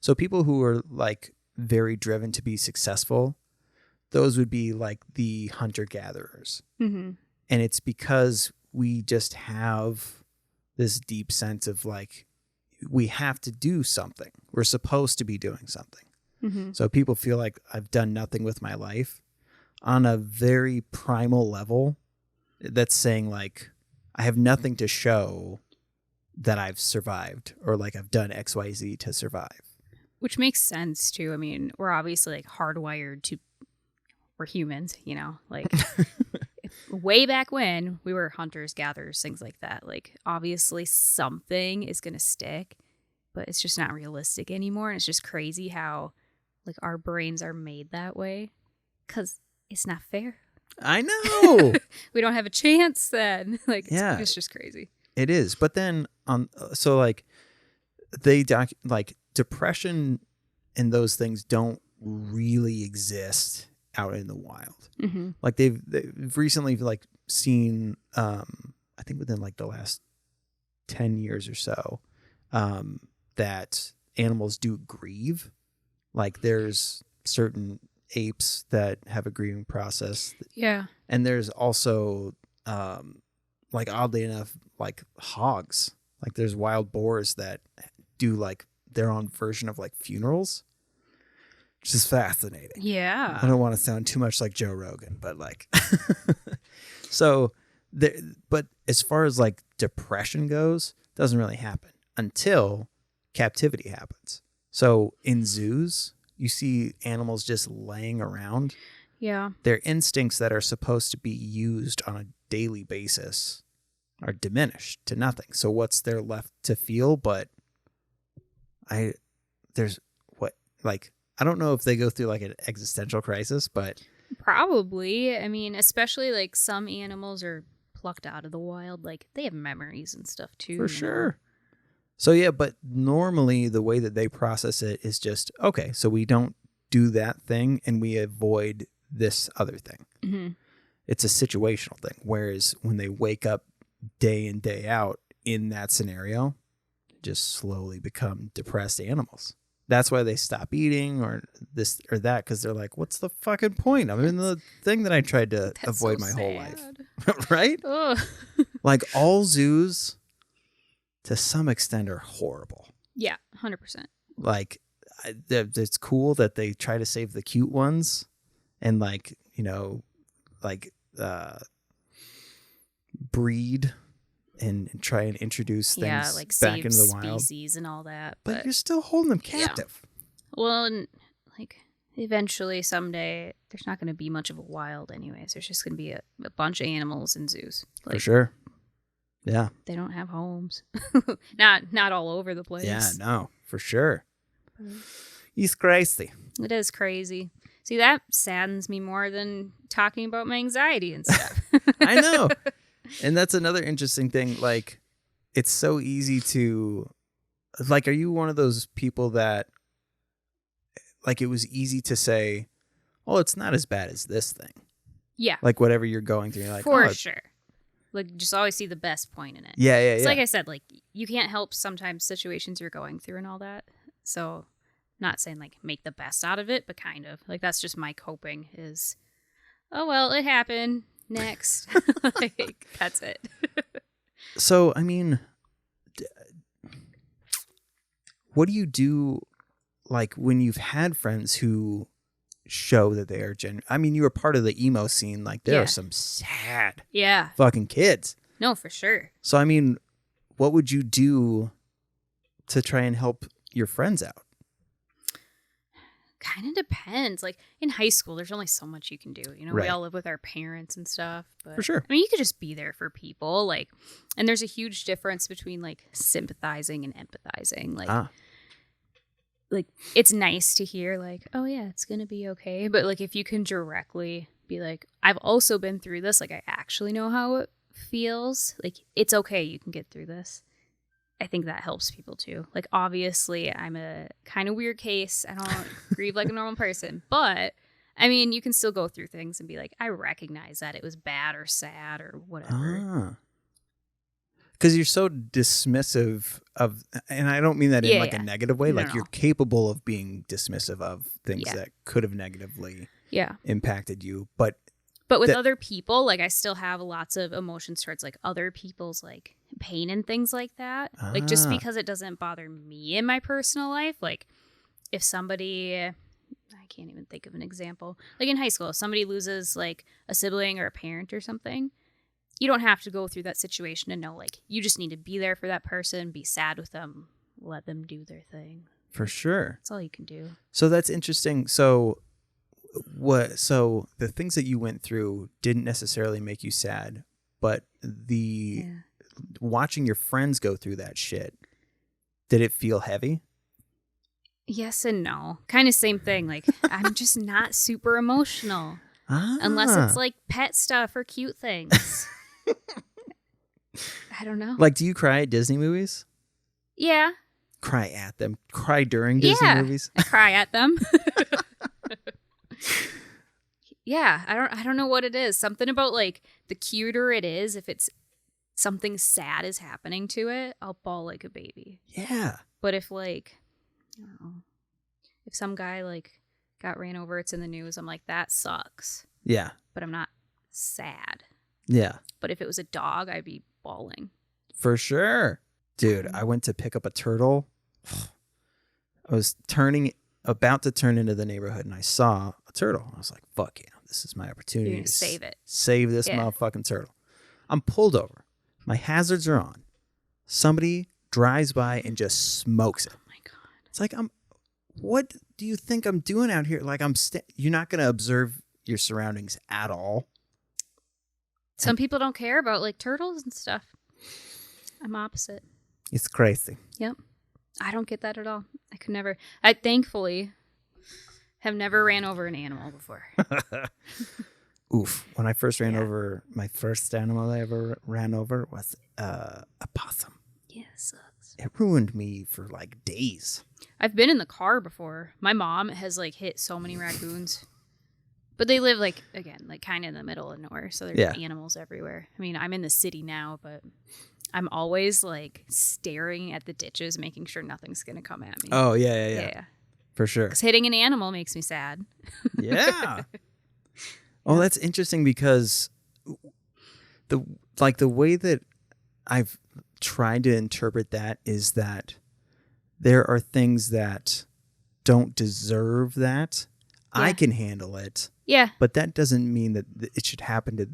So people who are like very driven to be successful, those would be like the hunter-gatherers. Mm-hmm. And it's because we just have this deep sense of like, we have to do something. We're supposed to be doing something. Mm-hmm. So people feel like I've done nothing with my life on a very primal level. That's saying like, I have nothing to show that I've survived or like I've done XYZ to survive. Which makes sense too. I mean, we're obviously like hardwired to, we're humans, like way back when we were hunters, gatherers, things like that. Like obviously something is going to stick, but it's just not realistic anymore. And it's just crazy how like our brains are made that way because it's not fair. I know. We don't have a chance then. Like, Yeah. it's just crazy. It is. But then so like like depression and those things don't really exist out in the wild. Mm-hmm. Like they've recently like seen, I think within like the last 10 years or so, that animals do grieve. Like there's certain apes that have a grieving process. Yeah. And there's also, like oddly enough, like hogs. Like there's wild boars that do like their own version of like funerals, which is fascinating. Yeah. I don't want to sound too much like Joe Rogan, but like, so there, but as far as like depression goes, it doesn't really happen until captivity happens. So in zoos, you see animals just laying around. Yeah. Their instincts that are supposed to be used on a daily basis are diminished to nothing. So what's there left to feel? But I don't know if they go through like an existential crisis, but Probably. I mean, especially like some animals are plucked out of the wild. Like they have memories and stuff too. for sure. So yeah, but normally the way that they process it is just, okay, so we don't do that thing and we avoid this other thing. Mm-hmm. It's a situational thing. Whereas when they wake up day in, day out in that scenario, just slowly become depressed animals. That's why they stop eating or this or that, because they're like, what's the fucking point? I'm in the thing that I tried to avoid my whole life. Right? Like all zoos to some extent are horrible. Yeah, 100%. Like it's cool that they try to save the cute ones and like, breed and try and introduce things like back save into the wild. species and all that. But you're still holding them captive. Yeah. Well, and like eventually someday there's not going to be much of a wild anyways. There's just going to be a bunch of animals in zoos. Like, for sure. Yeah. They don't have homes. Not all over the place. Yeah, no, for sure. He's crazy. It is crazy. See, that saddens me more than talking about my anxiety and stuff. I know. And that's another interesting thing. Like, it's so easy to, like, are you one of those people that, like, it was easy to say, oh, it's not as bad as this thing. Yeah. Like, whatever you're going through, you're like, for sure. Like, just always see the best point in it. Yeah. It's like I said, like, you can't help sometimes situations you're going through and all that. So, not saying, like, make the best out of it, but kind of. Like, that's just my coping is, oh, well, it happened. Next. Like, that's it. So, I mean, what do you do, like, when you've had friends who show that they are I mean, you were part of the emo scene. Like, there are some sad fucking kids. No, for sure. So, I mean, what would you do to try and help your friends out? Kind of depends. Like in high school, there's only so much you can do. You know, we Right. all live with our parents and stuff. But For sure. I mean, you could just be there for people. Like, and there's a huge difference between like sympathizing and empathizing. Like it's nice to hear like, oh yeah, it's gonna be okay. But like if you can directly be like, I've also been through this. Like I actually know how it feels. Like it's okay. You can get through this. I think that helps people too. Like, obviously, I'm a kind of weird case. I don't grieve like a normal person. But, I mean, you can still go through things and be like, I recognize that it was bad or sad or whatever. Because you're so dismissive of, and I don't mean that in like a negative way. Like, you're capable of being dismissive of things that could have negatively impacted you. But with other people, like, I still have lots of emotions towards like other people's like pain and things like that. Like, just because it doesn't bother me in my personal life. Like, if somebody, I can't even think of an example. Like in high school, if somebody loses like a sibling or a parent or something, you don't have to go through that situation and know, like, you just need to be there for that person, be sad with them, let them do their thing. For sure. That's all you can do. So that's interesting. So the things that you went through didn't necessarily make you sad, but watching your friends go through that shit, did it feel heavy? Yes and no. Kind of same thing. Like, I'm just not super emotional. Unless it's like pet stuff or cute things. I don't know. Like, do you cry at Disney movies? Yeah. Cry at them? Cry during Disney movies? I cry at them. Yeah, I don't know what it is. Something about like the cuter it is, if it's something sad is happening to it, I'll bawl like a baby. Yeah. But if like, I don't know, if some guy like got ran over, it's in the news, I'm like, that sucks. Yeah. But I'm not sad. Yeah. But if it was a dog, I'd be bawling. For sure. Dude, I went to pick up a turtle. I was about to turn into the neighborhood and I saw a turtle. I was like, fuck yeah, this is my opportunity to save it. Save this motherfucking turtle. I'm pulled over. My hazards are on. Somebody drives by and just smokes it. Oh my God. It's like, what do you think I'm doing out here? Like, you're not going to observe your surroundings at all. Some people don't care about like turtles and stuff. I'm opposite. It's crazy. Yep. I don't get that at all. I could never. I thankfully have never ran over an animal before. Oof. When I first ran over, my first animal I ever ran over was a possum. Yeah, it sucks. It ruined me for like days. I've been in the car before. My mom has like hit so many raccoons. But they live like, again, like kind of in the middle of nowhere. So there's animals everywhere. I mean, I'm in the city now, but I'm always like staring at the ditches, making sure nothing's going to come at me. Oh, yeah. For sure. Because hitting an animal makes me sad. Yeah. Oh, that's interesting because the way that I've tried to interpret that is that there are things that don't deserve that. Yeah. I can handle it. Yeah. But that doesn't mean that it should happen to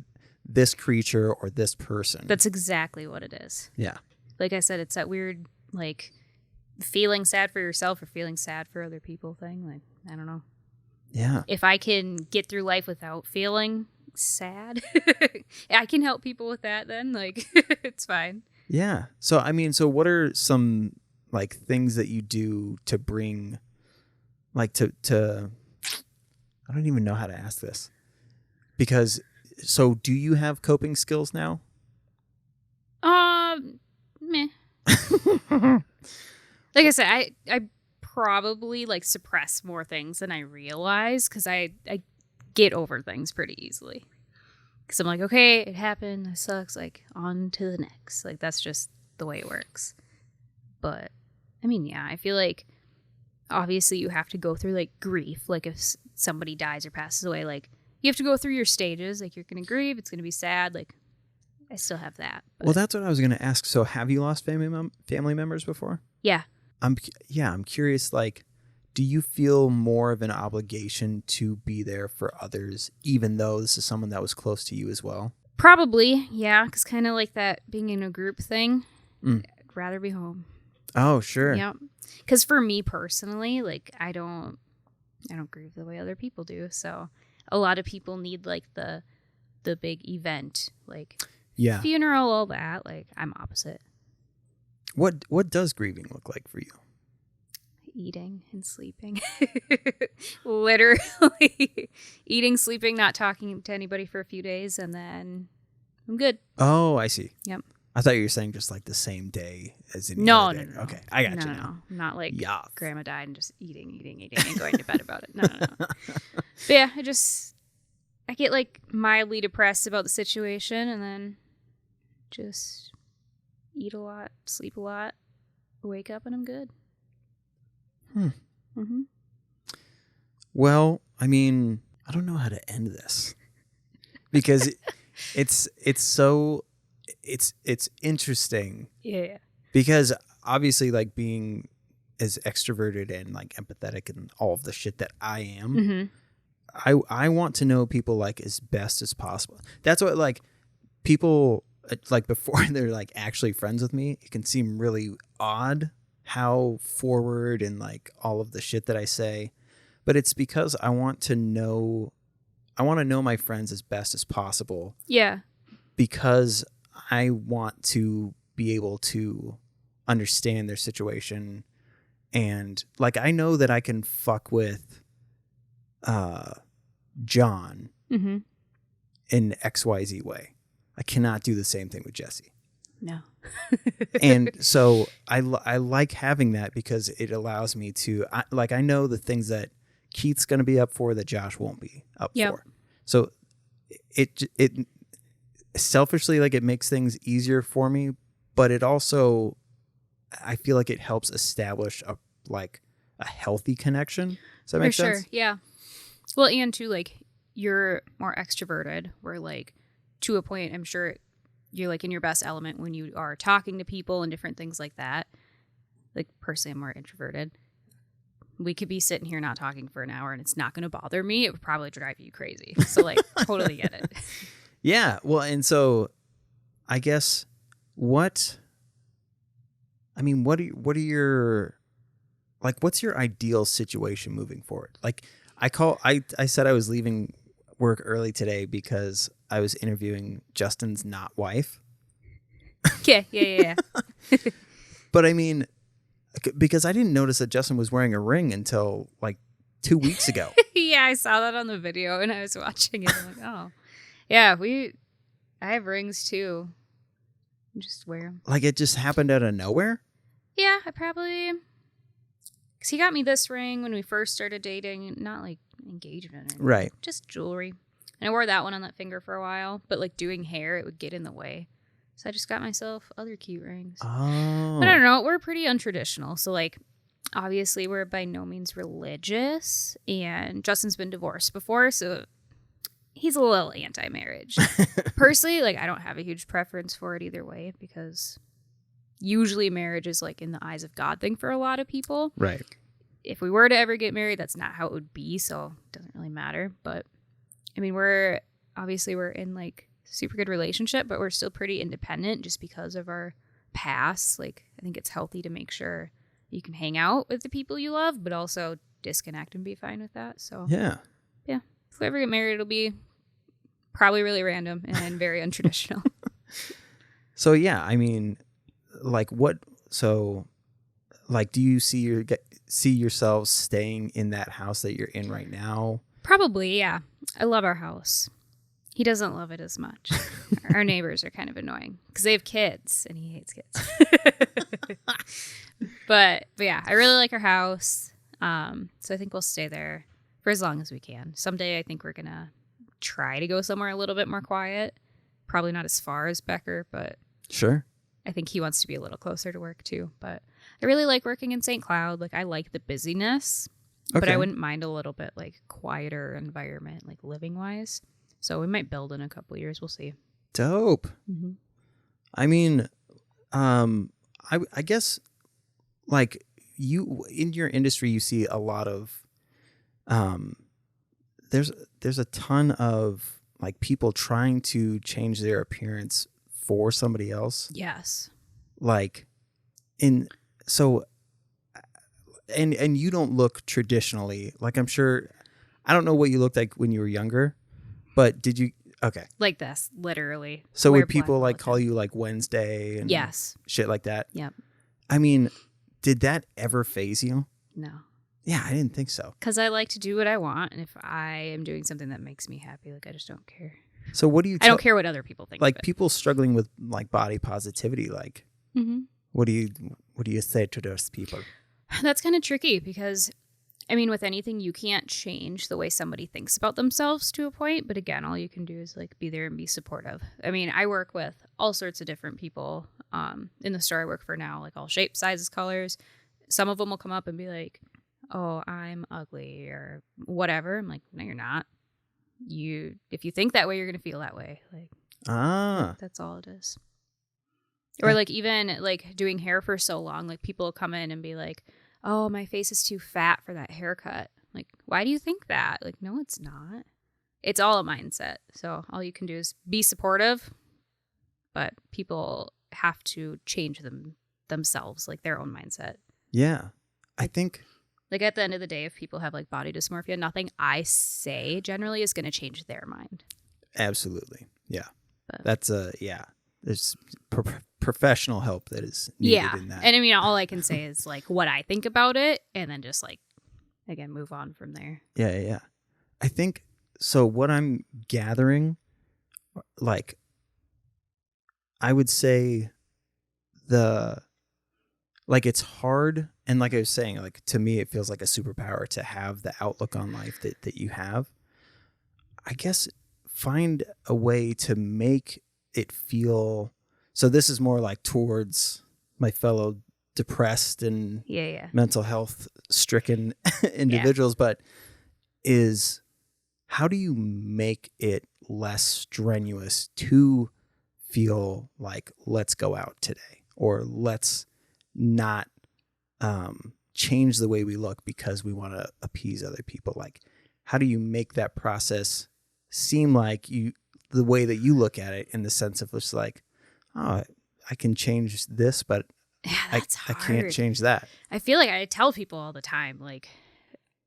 this creature or this person. That's exactly what it is. Yeah. Like I said, it's that weird, like, feeling sad for yourself or feeling sad for other people thing. Like, I don't know. Yeah. If I can get through life without feeling sad, I can help people with that then. Like, it's fine. Yeah. So, I mean, what are some, like, things that you do to bring, like, to I don't even know how to ask this. Because, so do you have coping skills now? Meh. Like I said, I probably like suppress more things than I realize because I get over things pretty easily. Because I'm like, okay, it happened, it sucks, like on to the next. Like that's just the way it works. But I mean, yeah, I feel like obviously you have to go through like grief. Like if somebody dies or passes away, like you have to go through your stages. Like you're going to grieve, it's going to be sad. Like I still have that. But. Well, that's what I was going to ask. So have you lost family members before? Yeah. I'm curious, like, do you feel more of an obligation to be there for others, even though this is someone that was close to you as well? Probably, yeah, because kind of like that being in a group thing, I'd rather be home. Oh, sure. Yep. Because for me personally, like, I don't I don't grieve the way other people do. So a lot of people need like the big event, like funeral, all that. Like I'm opposite. What does grieving look like for you? Eating and sleeping. Literally eating, sleeping, not talking to anybody for a few days, and then I'm good. Oh, I see. Yep. I thought you were saying just like the same day as any No. other day. Okay, I got you now. No. Not like Yuck. grandma died and just eating and going to bed about it. No. But yeah, I get like mildly depressed about the situation, and then just eat a lot, sleep a lot, wake up, and I'm good. Mm-hmm. Well, I mean, I don't know how to end this because it's interesting. Yeah. Because obviously, like being as extroverted and like empathetic and all of the shit that I am, Mm-hmm. I want to know people like as best as possible. That's what like people like before they're like actually friends with me. It can seem really odd how forward and like all of the shit that I say, but it's because I want to know my friends as best as possible. Yeah. Because I want to be able to understand their situation, and like I know that I can fuck with John Mm-hmm. in XYZ way. I cannot do the same thing with Jesse. No. And so I like having that because it allows me to I know the things that Keith's going to be up for that Josh won't be up for. So it selfishly, like, it makes things easier for me, but it also, I feel like it helps establish a healthy connection. Does that make sense? For sure. Yeah. Well, and too, like, you're more extroverted, where like to a point, I'm sure you're like in your best element when you are talking to people and different things like that. Like, personally, I'm more introverted. We could be sitting here not talking for an hour and it's not going to bother me. It would probably drive you crazy. So like, totally get it. Yeah. Well, and so I guess what's your ideal situation moving forward? Like I said I was leaving work early today because I was interviewing Justin's not wife. Yeah. But I mean, because I didn't notice that Justin was wearing a ring until like 2 weeks ago. Yeah, I saw that on the video and I was watching it. I'm like, oh, yeah, I have rings too. Just wear them. Like, it just happened out of nowhere? Yeah, because he got me this ring when we first started dating, not like engagement or anything, Right. just jewelry. And I wore that one on that finger for a while, but like doing hair, it would get in the way. So I just got myself other cute rings. Oh. But I don't know, we're pretty untraditional. So like, obviously we're by no means religious, and Justin's been divorced before, so he's a little anti-marriage. Personally, like, I don't have a huge preference for it either way, because usually marriage is like in the eyes of God thing for a lot of people. Right. If we were to ever get married, that's not how it would be, so it doesn't really matter. But I mean, we're in like super good relationship, but we're still pretty independent just because of our past. Like, I think it's healthy to make sure you can hang out with the people you love, but also disconnect and be fine with that. So yeah. If we ever get married, it'll be probably really random and very untraditional. So yeah, I mean, like, what? So, like, do you see yourselves staying in that house that you're in right now? Probably, yeah. I love our house. He doesn't love it as much. Our neighbors are kind of annoying because they have kids and he hates kids. But yeah, I really like our house. So I think we'll stay there for as long as we can. Someday I think we're going to try to go somewhere a little bit more quiet. Probably not as far as Becker, but Sure. I think he wants to be a little closer to work too. But I really like working in St. Cloud. Like, I like the busyness, but I wouldn't mind a little bit like quieter environment, like living wise. So we might build in a couple of years. We'll see. Dope. Mm-hmm. I mean, I guess, like, you in your industry, you see a lot of, there's a ton of like people trying to change their appearance for somebody else. Yes. Like, and you don't look traditionally, like I'm sure, I don't know what you looked like when you were younger, but did you, okay. Like this, literally. So Wear would people black all like the call time. you like Wednesday and Yes. shit like that? Yep. I mean, did that ever phase you? No. Yeah, I didn't think so. Because I like to do what I want, and if I am doing something that makes me happy, like I just don't care. So what do you I don't care what other people think. like of it. people struggling with like body positivity, like Mm-hmm. what do you say to those people? That's kind of tricky because, I mean, with anything, you can't change the way somebody thinks about themselves to a point. But again, all you can do is like be there and be supportive. I mean, I work with all sorts of different people in the store I work for now, like all shapes, sizes, colors. Some of them will come up and be like, "Oh, I'm ugly," or whatever. I'm like, "No, you're not. If you think that way, you're gonna feel that way." Like, that's all it is. Or like even like doing hair for so long, like people will come in and be like, "Oh, my face is too fat for that haircut." Like, why do you think that? Like, no, it's not. It's all a mindset. So all you can do is be supportive, but people have to change themselves, like their own mindset. Yeah. I think Like at the end of the day, if people have like body dysmorphia, nothing I say generally is going to change their mind. absolutely. Yeah. But, That's there's professional help that is needed in that. And I mean, all I can say is like what I think about it, and then just like again move on from there. Yeah. I think so. What I'm gathering, like, I would say it's hard. And like I was saying, like to me, it feels like a superpower to have the outlook on life that you have. I guess find a way to make it feel. So this is more like towards my fellow depressed and mental health stricken individuals, but is how do you make it less strenuous to feel like let's go out today or let's not change the way we look because we want to appease other people? Like, how do you make that process seem like the way that you look at it, in the sense of just like, oh, I can change this, but I can't change that. I feel like I tell people all the time, like,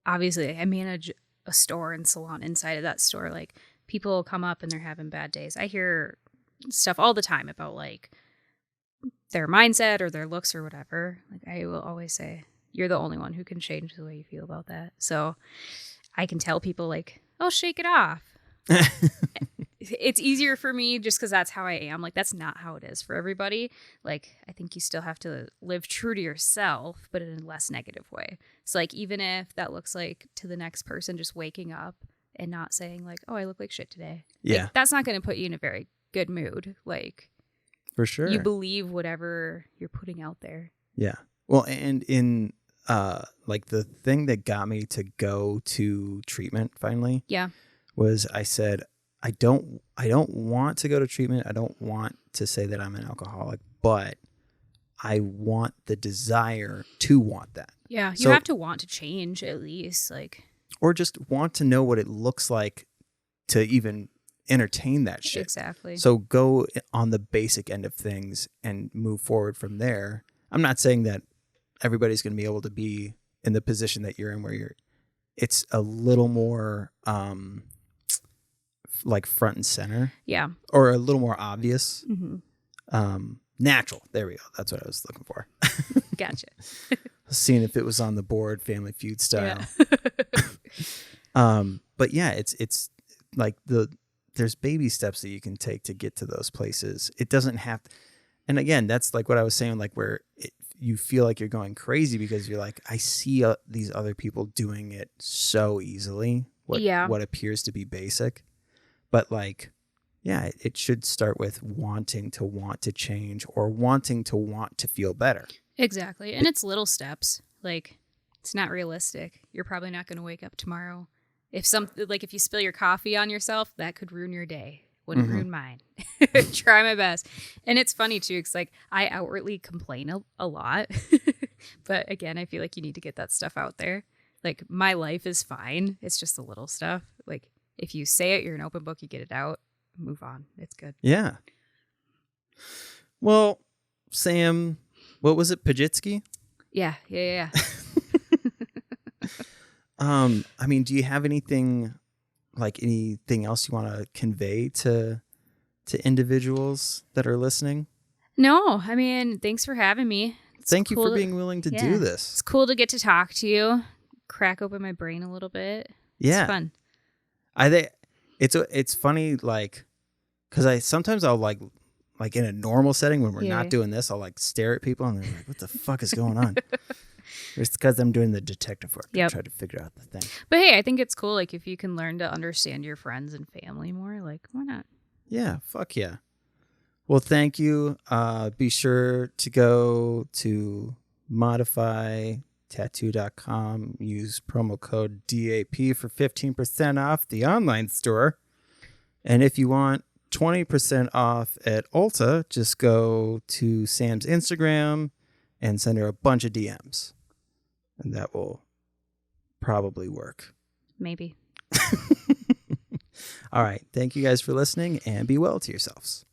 obviously I manage a store and salon. Inside of that store, like, people come up and they're having bad days. I hear stuff all the time about like their mindset or their looks or whatever. Like, I will always say, you're the only one who can change the way you feel about that. So I can tell people like, oh, shake it off. It's easier for me just because that's how I am. Like, that's not how it is for everybody. Like, I think you still have to live true to yourself, but in a less negative way. So like, even if that looks like to the next person just waking up and not saying like, oh, I look like shit today. Yeah. Like, that's not going to put you in a very good mood. Like, for sure. You believe whatever you're putting out there. Yeah. Well, and in like the thing that got me to go to treatment finally was I said, I don't want to go to treatment. I don't want to say that I'm an alcoholic, but I want the desire to want that. Yeah, you have to want to change at least, like, or just want to know what it looks like to even entertain that shit. Exactly. So go on the basic end of things and move forward from there. I'm not saying that everybody's going to be able to be in the position that you're in where it's a little more like front and center. Yeah. Or a little more obvious. Mm-hmm. Natural. There we go. That's what I was looking for. Gotcha. Seeing if it was on the board, Family Feud style. Yeah. But yeah, it's like there's baby steps that you can take to get to those places. It doesn't have, and again, that's like what I was saying, like where you feel like you're going crazy because you're like, I see these other people doing it so easily. What appears to be basic. But like, yeah, it should start with wanting to change or wanting to feel better. Exactly. And it's little steps. Like, it's not realistic. You're probably not going to wake up tomorrow. If you spill your coffee on yourself, that could ruin your day. Wouldn't ruin mine. Try my best. And it's funny too, because like I outwardly complain a lot. But again, I feel like you need to get that stuff out there. Like, my life is fine. It's just the little stuff. Like, if you say it, you're an open book, you get it out, move on. It's good. Yeah. Well, Sam, what was it? Pajitsky? Yeah. I mean, do you have anything else you want to convey to individuals that are listening? No, I mean, thanks for having me. Thank you for being willing to do this. It's cool to get to talk to you, crack open my brain a little bit. Yeah. It's fun. I think it's funny, like, because I'll like in a normal setting when we're not doing this, I'll like stare at people and they're like, what the fuck is going on? It's because I'm doing the detective work to try to figure out the thing. But hey, I think it's cool. Like, if you can learn to understand your friends and family more, like, why not? Yeah, fuck yeah. Well, thank you. Be sure to go to modifytattoo.com. Use promo code DAP for 15% off the online store. And if you want 20% off at Ulta, just go to Sam's Instagram and send her a bunch of DMs. And that will probably work. Maybe. All right. Thank you guys for listening, and be well to yourselves.